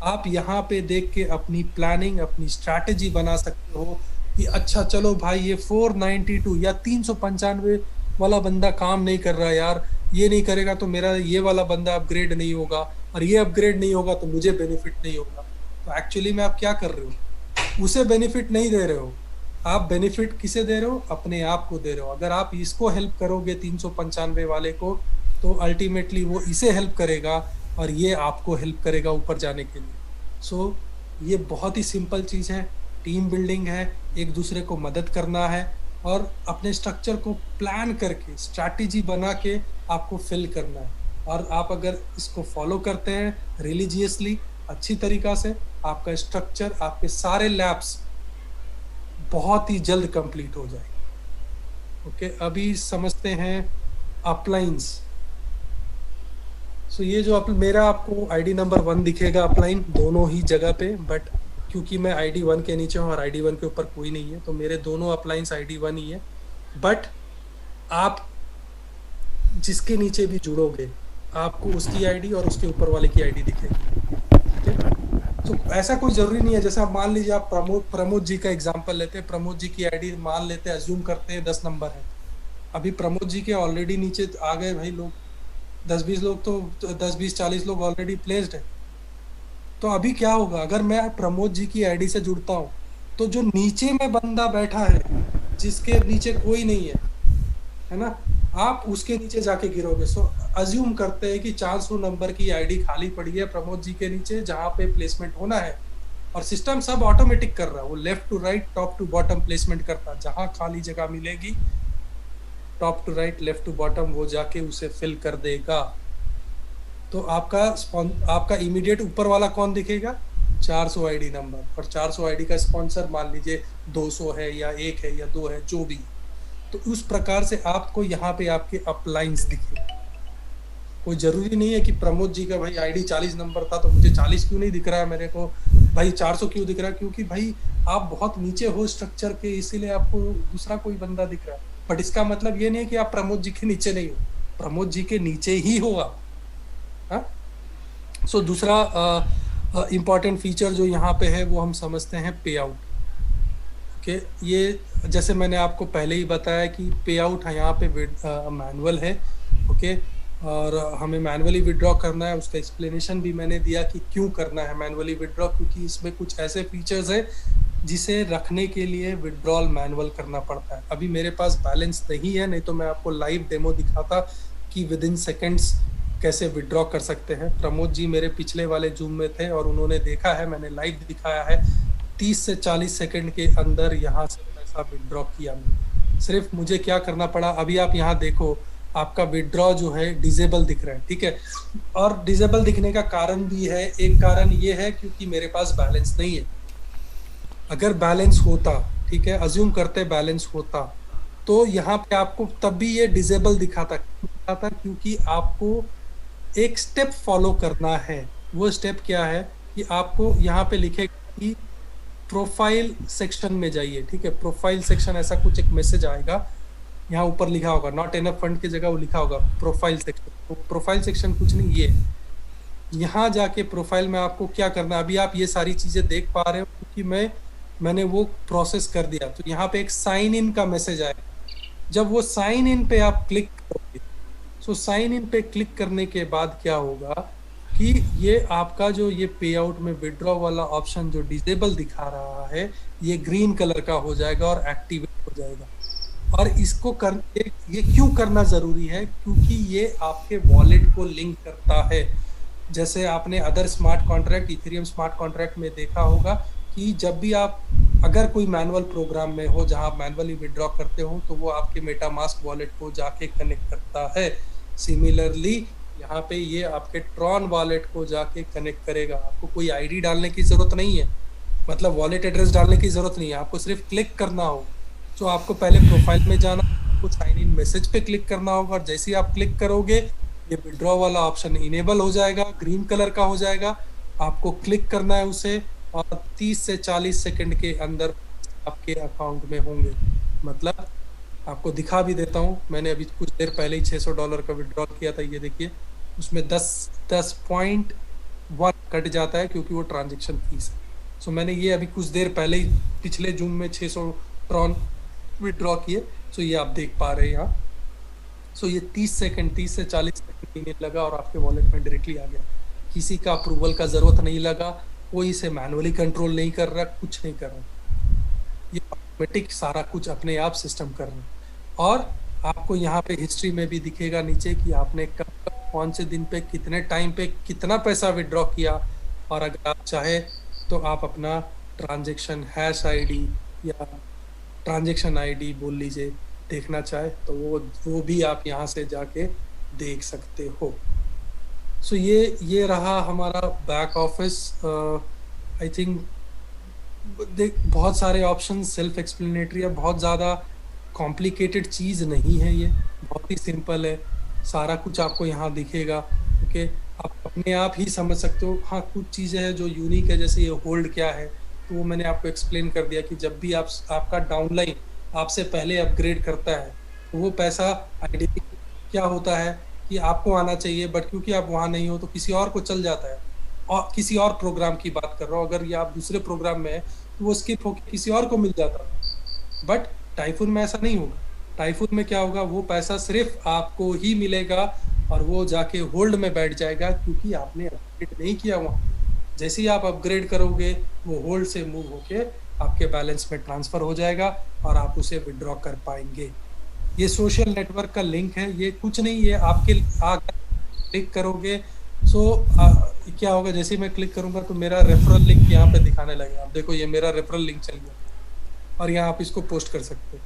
आप यहाँ पे देख के अपनी प्लानिंग, अपनी स्ट्रैटेजी बना सकते हो कि अच्छा चलो भाई ये 492 या 395 वाला बंदा काम नहीं कर रहा यार, ये नहीं करेगा तो मेरा ये वाला बंदा अपग्रेड नहीं होगा, और ये अपग्रेड नहीं होगा तो मुझे बेनिफिट नहीं होगा। तो एक्चुअली में आप क्या कर रहे हो? उसे बेनिफिट नहीं दे रहे हो, आप बेनिफिट किसे दे रहे हो? अपने आप को दे रहे हो। अगर आप इसको हेल्प करोगे 395 वाले को, तो अल्टीमेटली वो इसे हेल्प करेगा और ये आपको हेल्प करेगा ऊपर जाने के लिए। सो ये बहुत ही सिंपल चीज़ है, टीम बिल्डिंग है, एक दूसरे को मदद करना है और अपने स्ट्रक्चर को प्लान करके स्ट्रैटेजी बना के आपको फिल करना है। और आप अगर इसको फॉलो करते हैं रिलीजियसली अच्छी तरीका से, आपका स्ट्रक्चर, आपके सारे लैब्स बहुत ही जल्द कंप्लीट हो जाए। ओके, अभी समझते हैं अपलाइंस। सो ये जो मेरा आपको आईडी नंबर 1 दिखेगा अपलाइन दोनों ही जगह पे, बट क्योंकि मैं आईडी 1 के नीचे हूँ और आईडी 1 के ऊपर कोई नहीं है, तो मेरे दोनों अपलाइंस आईडी 1 ही है। बट आप जिसके नीचे भी जुड़ोगे आपको उसकी आईडी और उसके ऊपर वाले की आईडी दिखेगी। ठीक है, तो ऐसा कोई जरूरी नहीं है। जैसे आप मान लीजिए आप प्रमोद जी का एग्जांपल लेते हैं, प्रमोद जी की आईडी मान लेते हैं, अज्यूम करते हैं 10 नंबर है। अभी प्रमोद जी के ऑलरेडी नीचे आ गए भाई लोग, 10-20 लोग, तो 10-20-40 लोग ऑलरेडी प्लेस्ड है। तो अभी क्या होगा अगर मैं प्रमोद जी की आईडी से जुड़ता हूँ, तो जो नीचे में बंदा बैठा है जिसके नीचे कोई नहीं है ना, आप उसके नीचे जाके गिरोगे। सो अज्यूम करते हैं कि 400 नंबर की आईडी खाली पड़ी है प्रमोद जी के नीचे जहां पे प्लेसमेंट होना है, और सिस्टम सब ऑटोमेटिक कर रहा है, वो left to right top to bottom placement करता है। जहां खाली जगह मिलेगी top to right left to bottom वो जाके उसे फिल कर देगा। तो आपका इमीडिएट ऊपर वाला कौन दिखेगा? 400 आईडी नंबर, और 400 आईडी का स्पॉन्सर मान लीजिए 200 है या 1 है या 2 है, जो भी। तो उस प्रकार से आपको यहाँ पे आपके अपलाइंस दिखे। कोई जरूरी नहीं है कि प्रमोद जी का भाई आईडी 40 नंबर था तो मुझे 40 क्यों नहीं दिख रहा है, मेरे को भाई 400 क्यों दिख रहा है? क्योंकि भाई आप बहुत नीचे हो स्ट्रक्चर के, इसीलिए आपको दूसरा कोई बंदा दिख रहा है। बट इसका मतलब ये नहीं है कि आप प्रमोद जी के नीचे नहीं हो, प्रमोद जी के नीचे ही हो आप। सो दूसरा इम्पॉर्टेंट फीचर जो यहाँ पे है वो हम समझते हैं पे आउट। ओके, ये जैसे मैंने आपको पहले ही बताया कि पे आउट यहाँ पे मैनुअल है। ओके, और हमें मैनुअली विड्रॉ करना है, उसका एक्सप्लेनेशन भी मैंने दिया कि क्यों करना है मैनुअली विड्रॉ, क्योंकि इसमें कुछ ऐसे फीचर्स हैं जिसे रखने के लिए विड्रॉल मैनुअल करना पड़ता है। अभी मेरे पास बैलेंस नहीं है, नहीं तो मैं आपको लाइव डेमो दिखाता कि विद इन सेकेंड्स कैसे विड्रॉ कर सकते हैं। प्रमोद जी मेरे पिछले वाले जूम में थे और उन्होंने देखा है, मैंने लाइव दिखाया है। 30 से 40 सेकंड के अंदर यहाँ से पैसा विड्रॉ किया मैंने। सिर्फ मुझे क्या करना पड़ा, अभी आप यहाँ देखो आपका विड्रॉ जो है डिजेबल दिख रहा है, ठीक है। और डिजेबल दिखने का कारण भी है, एक कारण ये है क्योंकि मेरे पास बैलेंस नहीं है। अगर बैलेंस होता, ठीक है, अज्यूम करते बैलेंस होता, तो यहाँ पे आपको तब भी ये डिजेबल दिखाता क्योंकि आपको एक स्टेप फॉलो करना है। वो स्टेप क्या है कि आपको यहाँ पे लिखेगा कि प्रोफाइल सेक्शन में जाइए, ठीक है। प्रोफाइल सेक्शन ऐसा कुछ एक मैसेज आएगा, यहाँ ऊपर लिखा होगा नॉट इनफ फंड की जगह वो लिखा होगा प्रोफाइल सेक्शन। तो प्रोफाइल सेक्शन कुछ नहीं, ये यहाँ जाके प्रोफाइल में आपको क्या करना है, अभी आप ये सारी चीजें देख पा रहे हो क्योंकि मैंने वो प्रोसेस कर दिया। तो यहाँ पे एक साइन इन का मैसेज आएगा, जब वो साइन इन पे आप क्लिक करोगे, सो साइन इन पे क्लिक करने के बाद क्या होगा कि ये आपका जो ये पे आउट में विड्रॉ वाला ऑप्शन जो डिसेबल दिखा रहा है, ये ग्रीन कलर का हो जाएगा और एक्टिवेट हो जाएगा। और इसको कर ये क्यों करना जरूरी है? क्योंकि ये आपके वॉलेट को लिंक करता है। जैसे आपने other smart contract, Ethereum smart contract में देखा होगा कि जब भी आप अगर कोई मैनुअल प्रोग्राम में हो जहां आप मैनुअली विड्रॉ करते हो तो वो आपके मेटामास्क वॉलेट को जाके कनेक्ट करता है। सिमिलरली यहाँ पे ये आपके ट्रॉन वॉलेट को जाके कनेक्ट करेगा। आपको कोई आईडी डालने की जरूरत नहीं है, मतलब वॉलेट एड्रेस डालने की जरूरत नहीं है, आपको सिर्फ क्लिक करना होगा। तो आपको पहले प्रोफाइल में जाना, आपको साइन इन मैसेज पे क्लिक करना होगा, और जैसे ही आप क्लिक करोगे ये विड्रॉ वाला ऑप्शन इनेबल हो जाएगा, ग्रीन कलर का हो जाएगा। आपको क्लिक करना है उसे, और 30 से 40 सेकंड के अंदर आपके अकाउंट में होंगे। मतलब आपको दिखा भी देता हूँ, मैंने अभी कुछ देर पहले ही $600 का विड्रॉ किया था। ये देखिए उसमें 10.1 कट जाता है क्योंकि वो ट्रांजेक्शन फीस है। सो मैंने ये अभी कुछ देर पहले ही पिछले जून में 600 ट्रॉन विड्रॉ किए। सो ये आप देख पा रहे हैं यहाँ। सो ये 30 से 40 सेकंड नहीं लगा और आपके वॉलेट में डायरेक्टली आ गया। किसी का अप्रूवल का जरूरत नहीं लगा, कोई इसे मैनुअली कंट्रोल नहीं कर रहा, कुछ नहीं कर रहा। ये ऑटोमेटिक सारा कुछ अपने आप सिस्टम कर रहा है। और आपको यहाँ पे हिस्ट्री में भी दिखेगा नीचे कि आपने कब कौन से दिन पे कितने टाइम पे कितना पैसा विड्रॉ किया। और अगर आप चाहे तो आप अपना ट्रांजेक्शन हैश आईडी या ट्रांजेक्शन आईडी बोल लीजिए, देखना चाहे तो वो भी आप यहाँ से जाके देख सकते हो। सो ये रहा हमारा बैक ऑफिस। आई थिंक बहुत सारे ऑप्शन सेल्फ एक्सप्लेनेटरी है, बहुत ज़्यादा कॉम्प्लिकेटेड चीज़ नहीं है, ये बहुत ही सिंपल है। सारा कुछ आपको यहाँ दिखेगा। ओके, आप अपने आप ही समझ सकते हो। हाँ, कुछ चीज़ें हैं जो यूनिक है, जैसे ये होल्ड क्या है, तो वो मैंने आपको एक्सप्लेन कर दिया कि जब भी आपका डाउनलाइन आपसे पहले अपग्रेड करता है तो वो पैसा आइडेंटिटी क्या होता है कि आपको आना चाहिए, बट क्योंकि आप वहाँ नहीं हो तो किसी और को चल जाता है। और किसी और प्रोग्राम की बात कर रहा हूँ, अगर ये आप दूसरे प्रोग्राम में है तो वो स्किप होकर किसी और को मिल जाता है। बट टाइफून में ऐसा नहीं होगा। टाइफून में क्या होगा, वो पैसा सिर्फ आपको ही मिलेगा और वो जाके होल्ड में बैठ जाएगा क्योंकि आपने अपग्रेड नहीं किया वहाँ। जैसे ही आप अपग्रेड करोगे वो होल्ड से मूव होके आपके बैलेंस में ट्रांसफर हो जाएगा और आप उसे विड्रॉ कर पाएंगे। ये सोशल नेटवर्क का लिंक है, ये कुछ नहीं, ये आपके क्लिक करोगे क्या होगा, जैसे ही मैं क्लिक करूंगा तो मेरा रेफरल लिंक यहाँ पे दिखाने लगेगा। आप देखो ये मेरा रेफरल लिंक चल गया और यहाँ आप इसको पोस्ट कर सकते हो।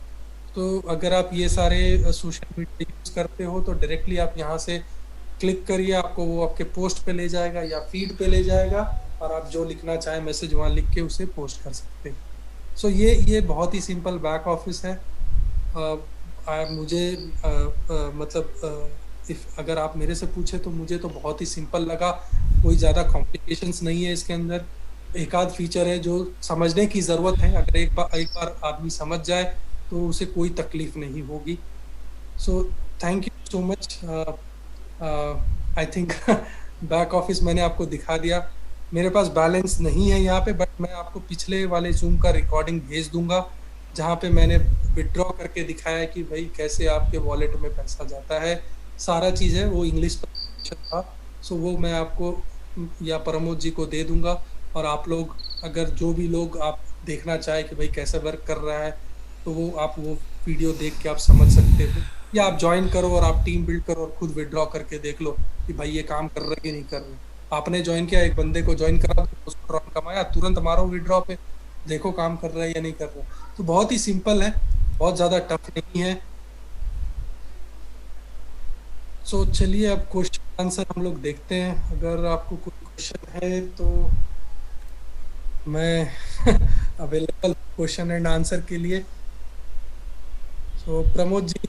तो अगर आप ये सारे सोशल मीडिया यूज करते हो तो डायरेक्टली आप यहाँ से क्लिक करिए, आपको वो आपके पोस्ट पे ले जाएगा या फीड पे ले जाएगा और आप जो लिखना चाहें मैसेज वहाँ लिख के उसे पोस्ट कर सकते हैं। सो ये बहुत ही सिंपल बैक ऑफिस है। मुझे मतलब अगर आप मेरे से पूछे तो मुझे तो बहुत ही सिंपल लगा, कोई ज़्यादा कॉम्प्लिकेशंस नहीं है इसके अंदर। एक आध फीचर है जो समझने की ज़रूरत है, अगर एक बार आदमी समझ जाए तो उसे कोई तकलीफ नहीं होगी। So thank you so much. I think back office मैंने आपको दिखा दिया। मेरे पास बैलेंस नहीं है यहाँ पे, बट मैं आपको पिछले वाले जूम का रिकॉर्डिंग भेज दूंगा जहाँ पे मैंने विड्रॉ करके दिखाया कि भाई कैसे आपके वॉलेट में पैसा जाता है। सारा चीज़ है, वो इंग्लिश पर था। सो वो मैं आपको या प्रमोद जी को दे दूंगा, और आप लोग अगर जो भी लोग आप देखना चाहे कि भाई कैसे वर्क कर रहा है तो वो वीडियो देख के आप समझ सकते हो, या आप ज्वाइन करो और आप टीम बिल्ड करो और खुद विड्रॉ करके देख लो कि भाई ये काम कर रहे कि नहीं कर रहे। आपने ज्वाइन किया, एक बंदे को ज्वाइन करा दो, उसको ट्रॉन कमाया, तुरंत मारो विड्रॉ पे, देखो काम कर रहा है या नहीं कर रहा। तो बहुत ही सिंपल है, बहुत ज़्यादा टफ नहीं है। सो चलिए अब क्वेश्चन आंसर हम लोग देखते हैं। अगर आपको कोई क्वेश्चन है तो मैं अवेलेबल क्वेश्चन एंड आंसर के लिए। सो प्रमोद जी